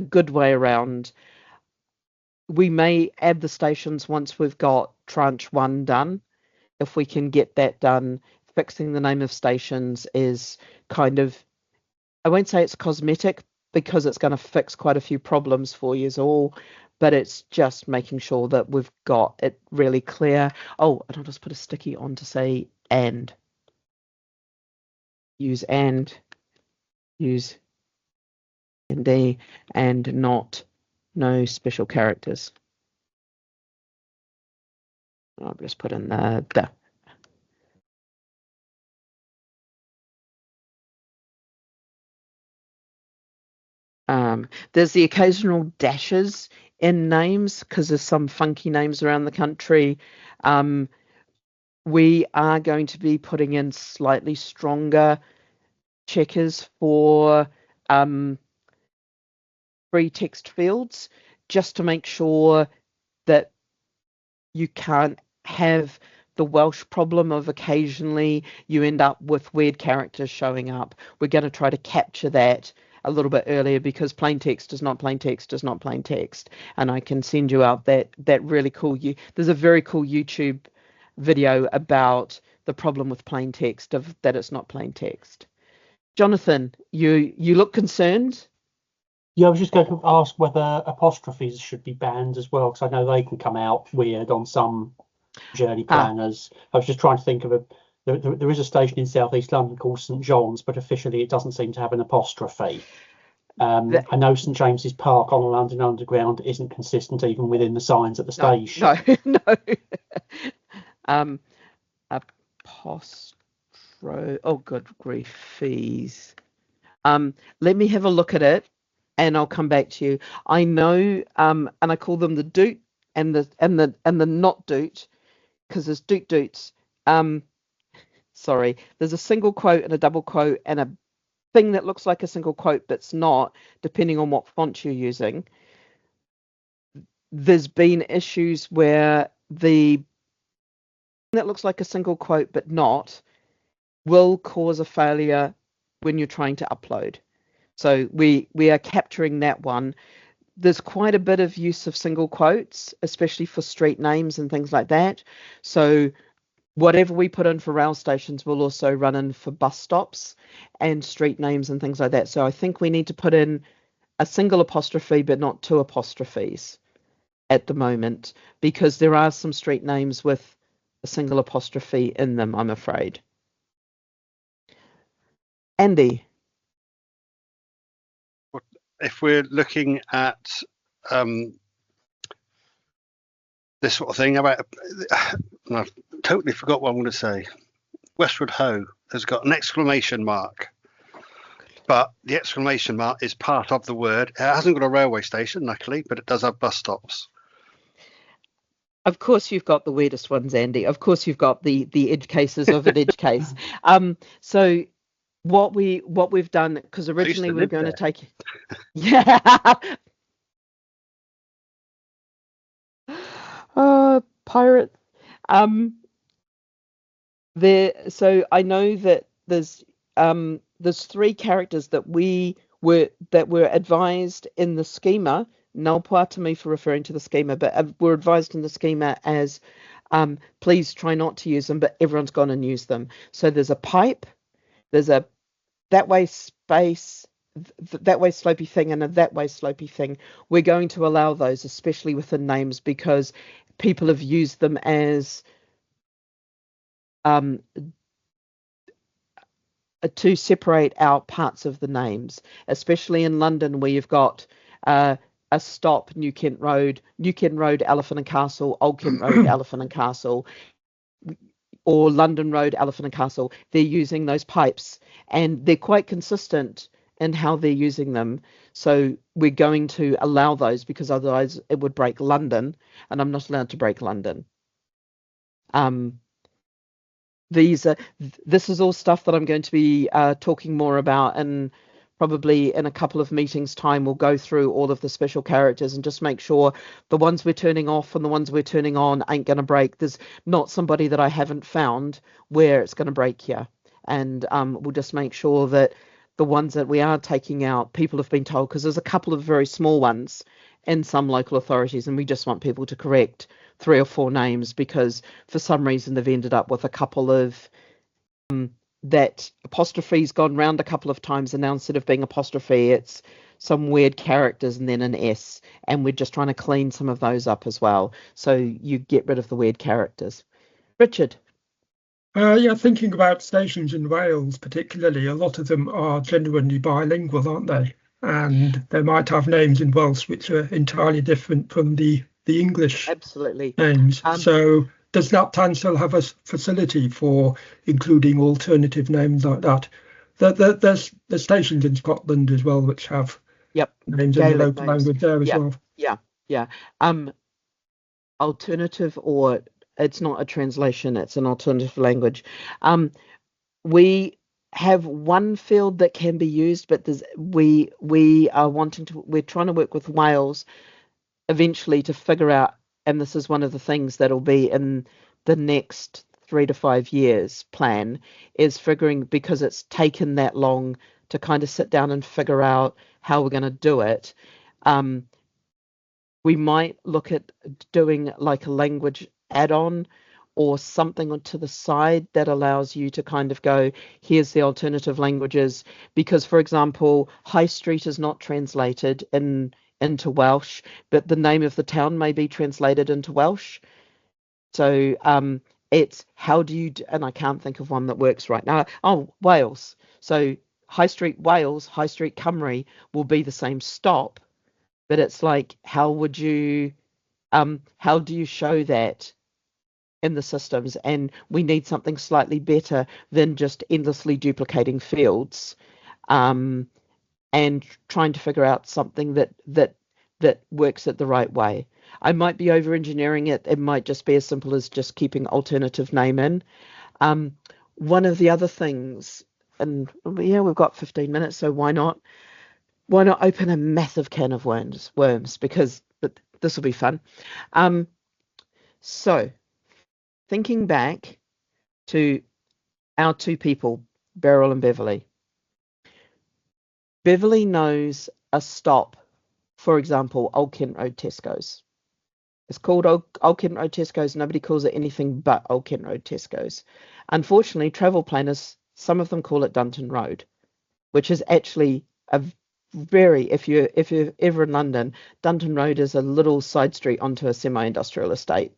good way around. We may add the stations once we've got tranche 1 done. If we can get that done, fixing the name of stations is kind of, I won't say it's cosmetic, because it's going to fix quite a few problems for you all, but it's just making sure that we've got it really clear. Oh, and I'll just put a sticky on to say and. Use and, use and, and not, no special characters. I'll just put in the. There's the occasional dashes in names because there's some funky names around the country. We are going to be putting in slightly stronger checkers for free text fields, just to make sure that you can't have the Welsh problem of occasionally you end up with weird characters showing up. We're going to try to capture that a little bit earlier, because plain text is not plain text is not plain text. And I can send you out that really cool, there's a very cool YouTube video about the problem with plain text, of that it's not plain text. Jonathan, you look concerned. Yeah, I was just going to ask whether apostrophes should be banned as well, because I know they can come out weird on some journey planners. I was just trying to think of there is a station in South East London called St John's, but officially it doesn't seem to have an apostrophe. I know St James's Park on the London Underground isn't consistent even within the signs at the station. No. Apostro. Oh, good grief. Let me have a look at it, and I'll come back to you. I know, and I call them the doot and the not doot, because there's doot doots. Sorry, there's a single quote and a double quote and a thing that looks like a single quote but's not, depending on what font you're using. There's been issues where the thing that looks like a single quote but not will cause a failure when you're trying to upload. So we are capturing that one. There's quite a bit of use of single quotes, especially for street names and things like that. So whatever we put in for rail stations will also run in for bus stops and street names and things like that. So I think we need to put in a single apostrophe but not two apostrophes at the moment, because there are some street names with a single apostrophe in them, I'm afraid. Andy. If we're looking at this sort of thing, about, I've totally forgot what I'm going to say. Westward Ho has got an exclamation mark, but the exclamation mark is part of the word. It hasn't got a railway station, luckily, but it does have bus stops. Of course, you've got the weirdest ones, Andy. Of course, you've got the edge cases of an edge case. So what we've done, because originally we were going to take, yeah. Pirate. So I know that there's three characters that were advised in the schema. Nau poa to me for referring to the schema, but were advised in the schema as please try not to use them, but everyone's gone and used them. So there's a pipe, there's a that way space, that way slopey thing, and a that way slopey thing. We're going to allow those, especially within names, because people have used them as to separate out parts of the names, especially in London, where you've got a stop, New Kent Road, Elephant and Castle, Old Kent Road, Elephant and Castle, or London Road, Elephant and Castle. They're using those pipes, and they're quite consistent in how they're using them. So we're going to allow those, because otherwise it would break London, and I'm not allowed to break London. This is all stuff that I'm going to be talking more about, and probably in a couple of meetings time we'll go through all of the special characters and just make sure the ones we're turning off and the ones we're turning on ain't going to break. There's not somebody that I haven't found where it's going to break here, and we'll just make sure that the ones that we are taking out, people have been told, because there's a couple of very small ones in some local authorities, and we just want people to correct 3 or 4 names, because for some reason they've ended up with a couple of that apostrophe's gone round a couple of times, and now instead of being apostrophe, it's some weird characters and then an S, and we're just trying to clean some of those up as well. So you get rid of the weird characters. Richard. Yeah, thinking about stations in Wales particularly, a lot of them are genuinely bilingual, aren't they? And they might have names in Welsh which are entirely different from the English Absolutely. names. So does NaPTAN still have a facility for including alternative names like that? There's stations in Scotland as well which have names in the local language there as well. Yeah. Alternative, or it's not a translation, it's an alternative language. We have one field that can be used, but we're trying to work with Wales eventually to figure out, and this is one of the things that'll be in the next 3 to 5 years plan, is figuring, because it's taken that long to kind of sit down and figure out how we're going to do it. We might look at doing like a language add-on or something to the side that allows you to kind of go, here's the alternative languages. Because, for example, High Street is not translated into Welsh, but the name of the town may be translated into Welsh. So it's how do you, and I can't think of one that works right now. Oh, Wales. So High Street Wales, High Street Cymru will be the same stop, but it's like, how do you show that in the systems? And we need something slightly better than just endlessly duplicating fields, and trying to figure out something that works it the right way. I might be over engineering it. It might just be as simple as just keeping alternative name in. One of the other things, and yeah, we've got 15 minutes, so why not open a massive can of worms, because this will be fun. So thinking back to our two people, Beryl and Beverly. Beverly knows a stop, for example, Old Kent Road Tesco's. It's called Old Kent Road Tesco's. Nobody calls it anything but Old Kent Road Tesco's. Unfortunately, travel planners, some of them call it Dunton Road, which is actually a very, if you're ever in London, Dunton Road is a little side street onto a semi-industrial estate.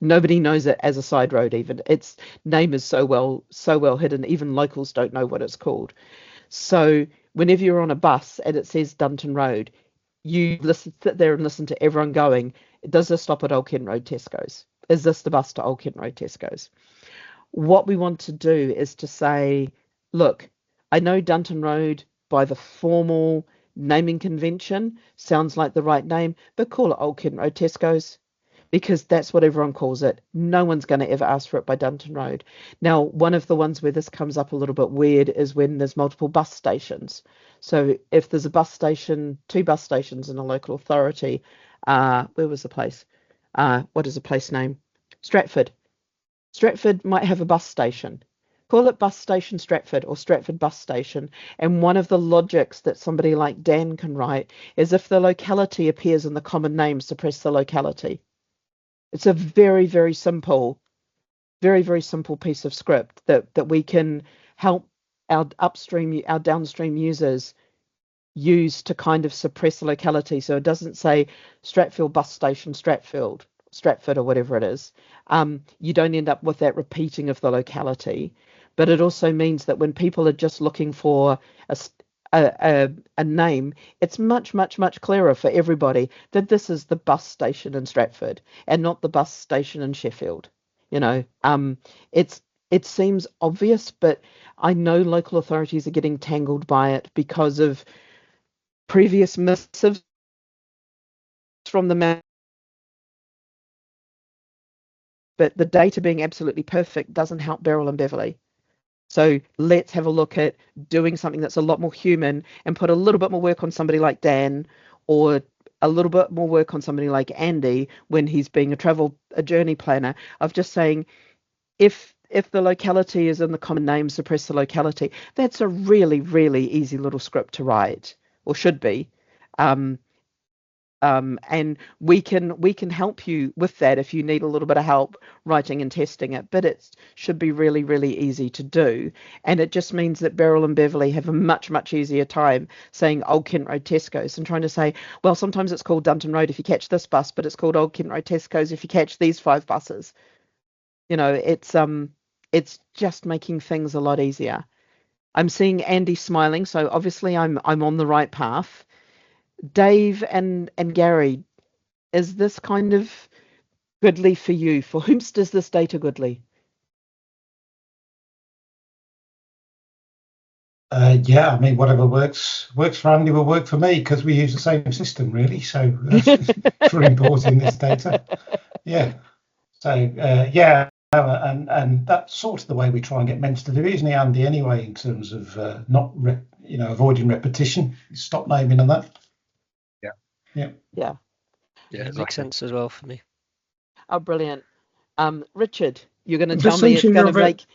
Nobody knows it as a side road even. Its name is so well hidden, even locals don't know what it's called. So whenever you're on a bus and it says Dunton Road, you sit there and listen to everyone going, does this stop at Old Kent Road Tesco's? Is this the bus to Old Kent Road Tesco's? What we want to do is to say, look, I know Dunton Road by the formal naming convention sounds like the right name, but call it Old Kent Road Tesco's, because that's what everyone calls it. No one's going to ever ask for it by Dunton Road. Now, one of the ones where this comes up a little bit weird is when there's multiple bus stations. So if there's a bus station, 2 bus stations in a local authority, where was the place? What is the place name? Stratford. Stratford might have a bus station. Call it Bus Station Stratford or Stratford Bus Station. And one of the logics that somebody like Dan can write is if the locality appears in the common name, suppress the locality. It's a very, very simple piece of script that we can help our downstream users use to kind of suppress the locality. So it doesn't say Stratfield Bus Station, Stratford or whatever it is. You don't end up with that repeating of the locality. But it also means that when people are just looking for a name, it's much, much, much clearer for everybody that this is the bus station in Stratford and not the bus station in Sheffield. It seems obvious, but I know local authorities are getting tangled by it because of previous missives from the but the data being absolutely perfect doesn't help Beryl and Beverly. So let's have a look at doing something that's a lot more human and put a little bit more work on somebody like Dan, or a little bit more work on somebody like Andy when he's being a journey planner, of just saying, if the locality is in the common name, suppress the locality. That's a really, really easy little script to write, or should be. And we can help you with that if you need a little bit of help writing and testing it, but it should be really, really easy to do. And it just means that Beryl and Beverly have a much, much easier time saying Old Kent Road Tesco's and trying to say, well, sometimes it's called Dunton Road if you catch this bus, but it's called Old Kent Road Tesco's if you catch these 5 buses. It's just making things a lot easier. I'm seeing Andy smiling, so obviously I'm on the right path. Dave and Gary, is this kind of goodly for you? For whom does this data goodly? Yeah, I mean, whatever works for Andy will work for me because we use the same system, really. So for importing this data, yeah. So yeah, and that's sort of the way we try and get Mens to do it, isn't it, Andy? Anyway, in terms of not avoiding repetition, stop naming and that. Yeah. It makes sense as well for me. Oh, brilliant. Richard, you're going to I'm tell just me it's thinking going of to it.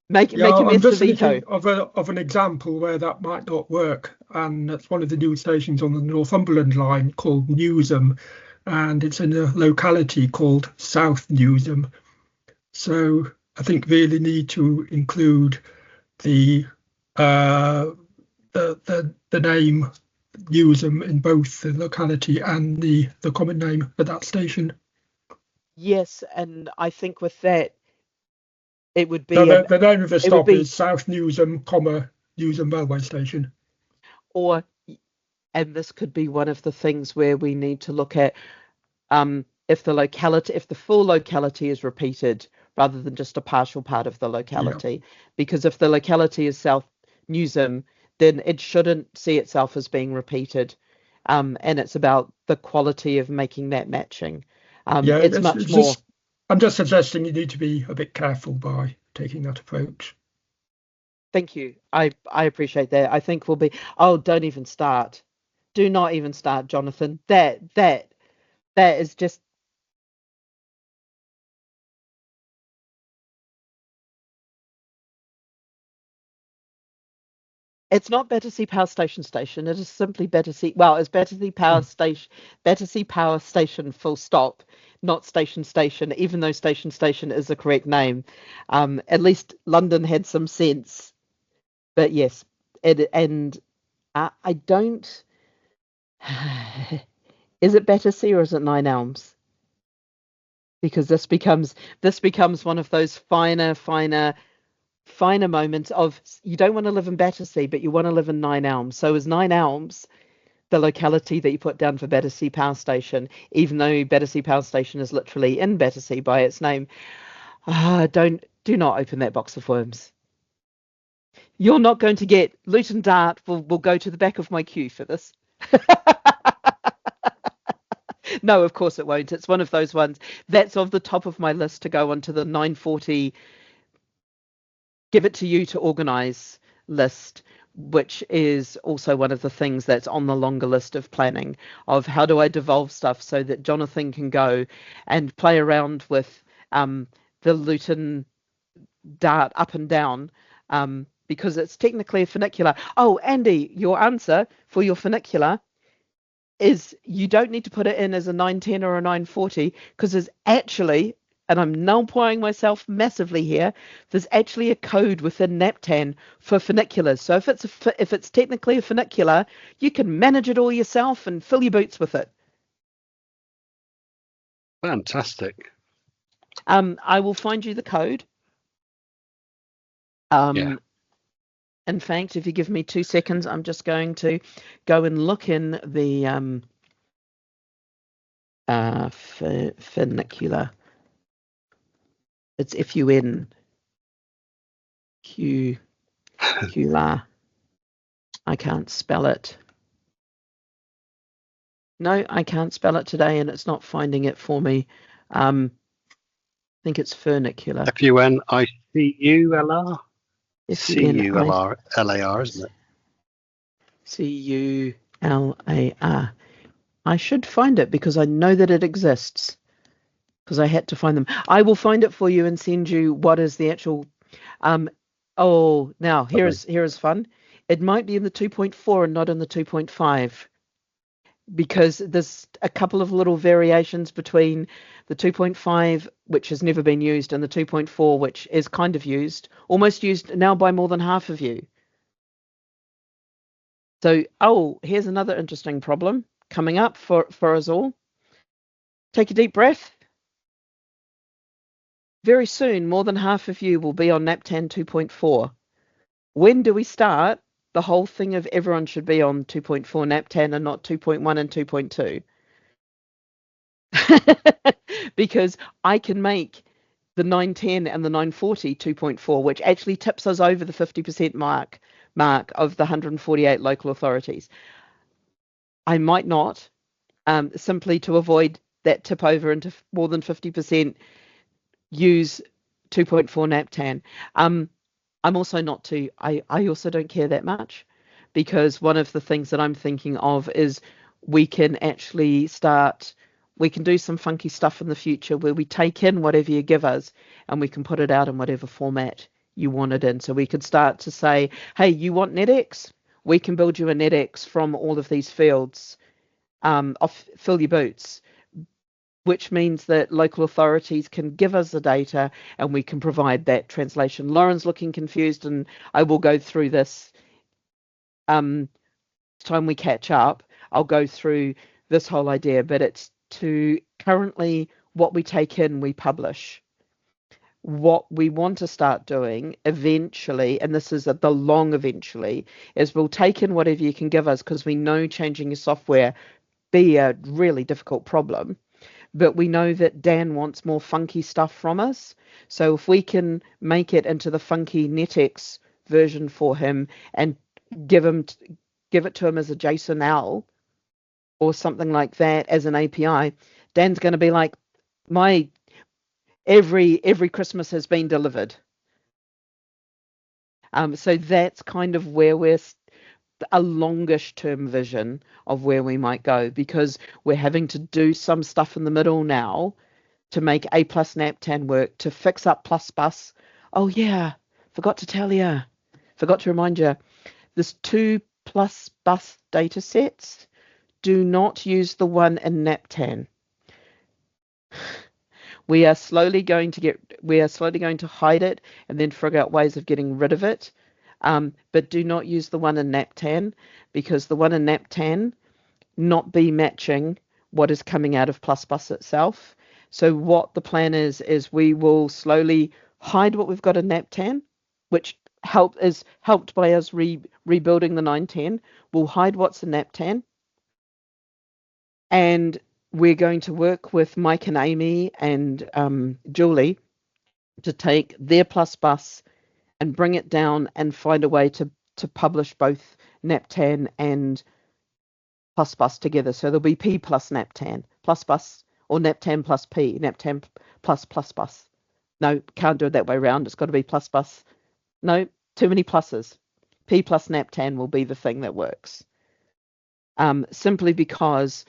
make a Yeah, I'm mess just of Eco. thinking of an example where that might not work, and that's one of the new stations on the Northumberland line called Newsham, and it's in a locality called South Newsham. So I think really need to include the name Newsham in both the locality and the common name for that station. Yes, and I think with that, it would be So the name of the it would stop be is South Newsham, Newsham Railway Station. or and this could be one of the things where we need to look at if the full locality is repeated rather than just a partial part of the locality. Because if the locality is South Newsham, then it shouldn't see itself as being repeated. And it's about the quality of making that matching. It's much more. I'm just suggesting you need to be a bit careful by taking that approach. Thank you. I appreciate that. I think we'll be. Oh, don't even start. Do not even start, Jonathan. That is just. It's not Battersea Power Station. It is simply Battersea. Well, it's Battersea Power Station. Battersea Power Station. Full stop. Not station. Even though station is the correct name. At least London had some sense. But yes, I don't. Is it Battersea or is it Nine Elms? Because this becomes one of those finer moments of you don't want to live in Battersea, but you want to live in Nine Elms. So is Nine Elms the locality that you put down for Battersea Power Station, even though Battersea Power Station is literally in Battersea by its name? Do not open that box of worms. You're not going to get Luton Dart will go to the back of my queue for this. No, of course it won't. It's one of those ones that's off the top of my list to go onto the 940 give it to you to organise list, which is also one of the things that's on the longer list of planning of how do I devolve stuff so that Jonathan can go and play around with the Luton Dart up and down because it's technically a funicular. Oh, Andy, your answer for your funicular is you don't need to put it in as a 910 or a 940 because there's actually, and I'm nullifying myself massively here, there's actually a code within NaPTAN for funiculars. So if it's technically a funicular, you can manage it all yourself and fill your boots with it. Fantastic. I will find you the code. In fact, if you give me 2 seconds, I'm just going to go and look in the funicular. It's FUNQLR. I can't spell it. No, I can't spell it today, and it's not finding it for me. I think it's funicular. FUNICULR. CULR, isn't it? CULAR. I should find it because I know that it exists. Because I had to find them. I will find it for you and send you what is the actual. Now here is fun. It might be in the 2.4 and not in the 2.5. because there's a couple of little variations between the 2.5, which has never been used, and the 2.4, which is kind of used, almost used now by more than half of you. So, here's another interesting problem coming up for us all. Take a deep breath. Very soon, more than half of you will be on NaPTAN 2.4. When do we start the whole thing of everyone should be on 2.4 NaPTAN and not 2.1 and 2.2? Because I can make the 910 and the 940 2.4, which actually tips us over the 50% mark of the 148 local authorities. I might not, simply to avoid that tip over into more than 50%, use 2.4 NaPTAN. I'm also not too, I also don't care that much, because one of the things that I'm thinking of is we can actually we can do some funky stuff in the future where we take in whatever you give us and we can put it out in whatever format you want it in. So we could start to say, hey, you want NetX? We can build you a NetX from all of these fields, fill your boots, which means that local authorities can give us the data and we can provide that translation. Lauren's looking confused, and I will go through this time we catch up. I'll go through this whole idea, but it's to currently what we take in, we publish. What we want to start doing eventually, and this is the long eventually, is we'll take in whatever you can give us, because we know changing your software be a really difficult problem. But we know that Dan wants more funky stuff from us. So if we can make it into the funky NetX version for him and give it to him as a JSON-L or something like that as an API, Dan's going to be like, every Christmas has been delivered. So that's kind of where we're a longish term vision of where we might go, because we're having to do some stuff in the middle now to make A+ NaPTAN work, to fix up plus bus. Oh yeah, forgot to remind you, there's 2 plus bus data sets. Do not use the one in NaPTAN. We are slowly going to hide it and then figure out ways of getting rid of it. But do not use the one in NaPTAN, because the one in NaPTAN not be matching what is coming out of plus bus itself. So what the plan is we will slowly hide what we've got in NaPTAN, which is helped by us rebuilding the 910. We'll hide what's in NaPTAN, and we're going to work with Mike and Amy and Julie to take their plus bus and bring it down and find a way to publish both NaPTAN and plus bus together. So there'll be P plus NaPTAN, plus bus, or NaPTAN plus P, NaPTAN plus bus. No, can't do it that way around. It's got to be plus bus. No, too many pluses. P plus NaPTAN will be the thing that works. Simply because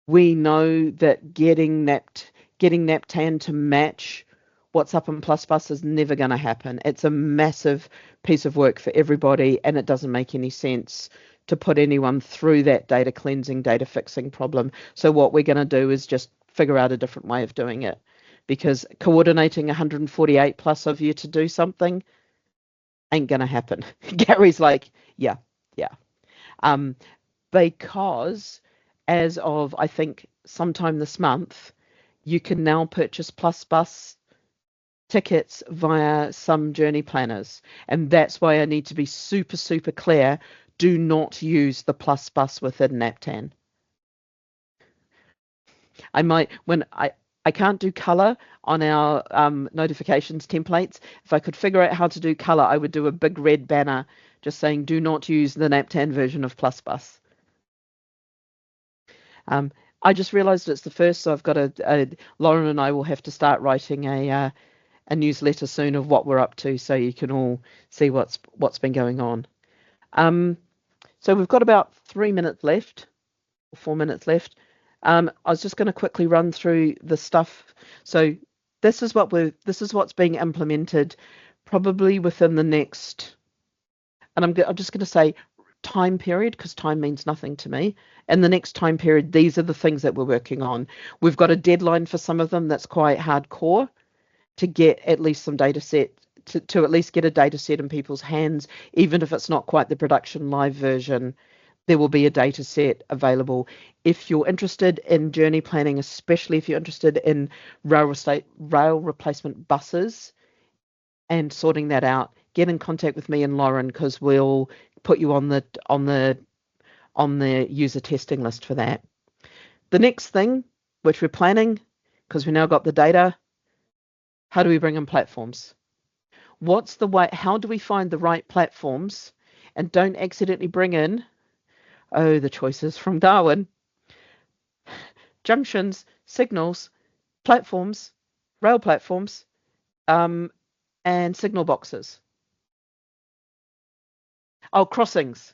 we know that getting NaPTAN to match what's up in plus bus is never going to happen. It's a massive piece of work for everybody, and it doesn't make any sense to put anyone through that data cleansing, data fixing problem. So what we're going to do is just figure out a different way of doing it, because coordinating 148 plus of you to do something ain't going to happen. Gary's like, yeah. Because as of, I think, sometime this month, you can now purchase plus bus tickets via some journey planners, and that's why I need to be super, super clear. Do not use the plus bus within NaPTAN. I might, when I can't do color on our notifications templates. If I could figure out how to do color, I would do a big red banner just saying do not use the NaPTAN version of plus bus. I just realized it's the first, so I've got Lauren and I will have to start writing a newsletter soon of what we're up to, so you can all see what's been going on. So we've got about 3 minutes left, or 4 minutes left. I was just going to quickly run through the stuff. So this is what's being implemented probably within the next, and I'm just going to say time period, because time means nothing to me, in the next time period, these are the things that we're working on. We've got a deadline for some of them that's quite hardcore to get at least some data set, to at least get a data set in people's hands, even if it's not quite the production live version. There will be a data set available. If you're interested in journey planning, especially if you're interested in rail replacement buses and sorting that out, get in contact with me and Lauren, because we'll put you on the user testing list for that. The next thing, which we're planning, because we now got the data, how do we bring in platforms? What's the way? How do we find the right platforms and don't accidentally bring in, oh, the choices from Darwin: junctions, signals, platforms, rail platforms, and signal boxes. Oh, crossings.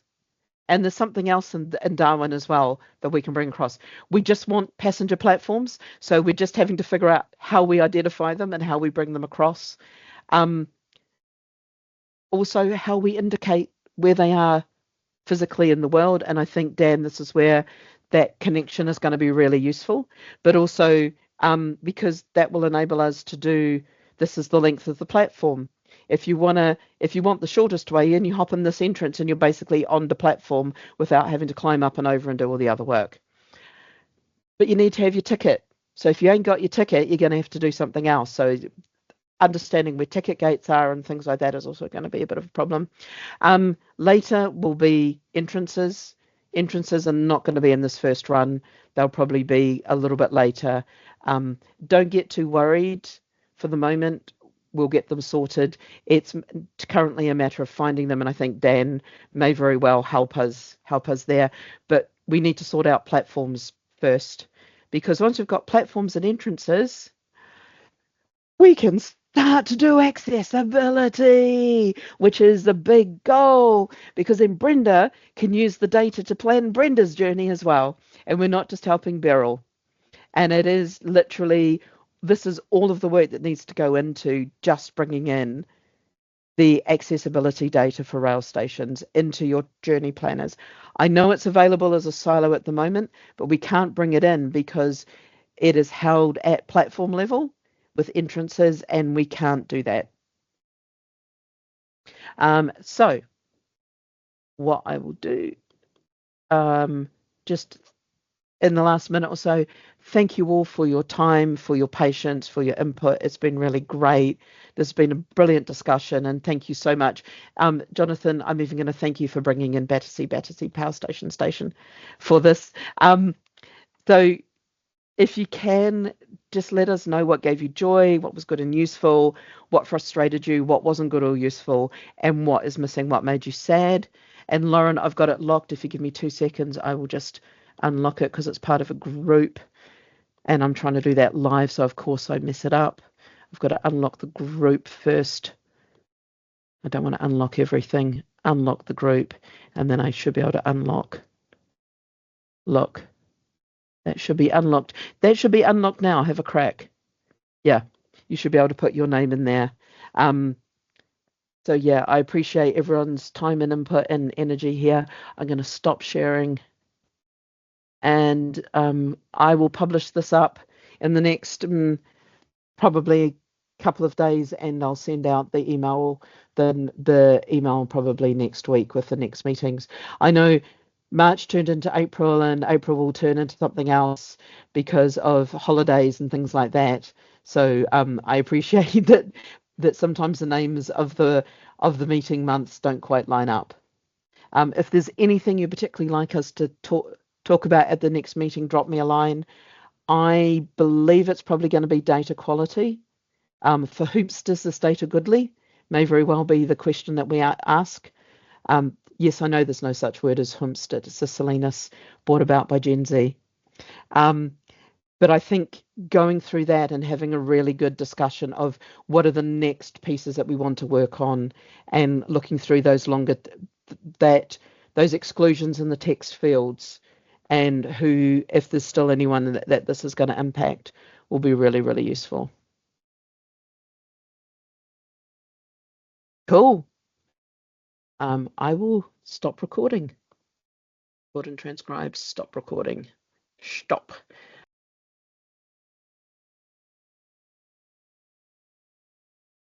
And there's something else in Darwin as well that we can bring across. We just want passenger platforms, so we're just having to figure out how we identify them and how we bring them across. Also, how we indicate where they are physically in the world. And I think, Dan, this is where that connection is going to be really useful, but also because that will enable us to do, this is the length of the platform. If you want the shortest way in, you hop in this entrance and you're basically on the platform without having to climb up and over and do all the other work. But you need to have your ticket. So if you ain't got your ticket, you're going to have to do something else. So understanding where ticket gates are and things like that is also going to be a bit of a problem. Later will be entrances. Entrances are not going to be in this first run. They'll probably be a little bit later. Don't get too worried for the moment. We'll get them sorted. It's currently a matter of finding them, and I think Dan may very well help us there. But we need to sort out platforms first, because once we've got platforms and entrances, we can start to do accessibility, which is the big goal, because then Brenda can use the data to plan Brenda's journey as well. And we're not just helping Beryl. And it is literally, this is all of the work that needs to go into just bringing in the accessibility data for rail stations into your journey planners. I know it's available as a silo at the moment, but we can't bring it in because it is held at platform level with entrances, and we can't do that. So what I will do, just in the last minute or so, thank you all for your time, for your patience, for your input. It's been really great. This has been a brilliant discussion, and thank you so much. Jonathan, I'm even going to thank you for bringing in Battersea Power Station for this. So if you can, just let us know what gave you joy, what was good and useful, what frustrated you, what wasn't good or useful, and what is missing, what made you sad. And Lauren, I've got it locked. If you give me 2 seconds, I will just unlock it because it's part of a group. And I'm trying to do that live, so of course I mess it up. I've got to unlock the group first. I don't want to unlock everything. Unlock the group, and then I should be able to unlock. Look. That should be unlocked. That should be unlocked now. Have a crack. Yeah, you should be able to put your name in there. So yeah, I appreciate everyone's time and input and energy here. I'm going to stop sharing, and I will publish this up in the next probably couple of days, and I'll send out the email. The email probably next week with the next meetings. I know March turned into April, and April will turn into something else because of holidays and things like that. So I appreciate that sometimes the names of the meeting months don't quite line up. If there's anything you particularly like us to talk about at the next meeting, drop me a line. I believe it's probably going to be data quality. For whoops does this data goodly? May very well be the question that we ask. Yes, I know there's no such word as Humstead. It's a Salinas brought about by Gen Z. But I think going through that and having a really good discussion of what are the next pieces that we want to work on, and looking through those those exclusions in the text fields, and who, if there's still anyone that this is going to impact, will be really, really useful. Cool. I will stop recording. Record and transcribe. Stop recording. Stop.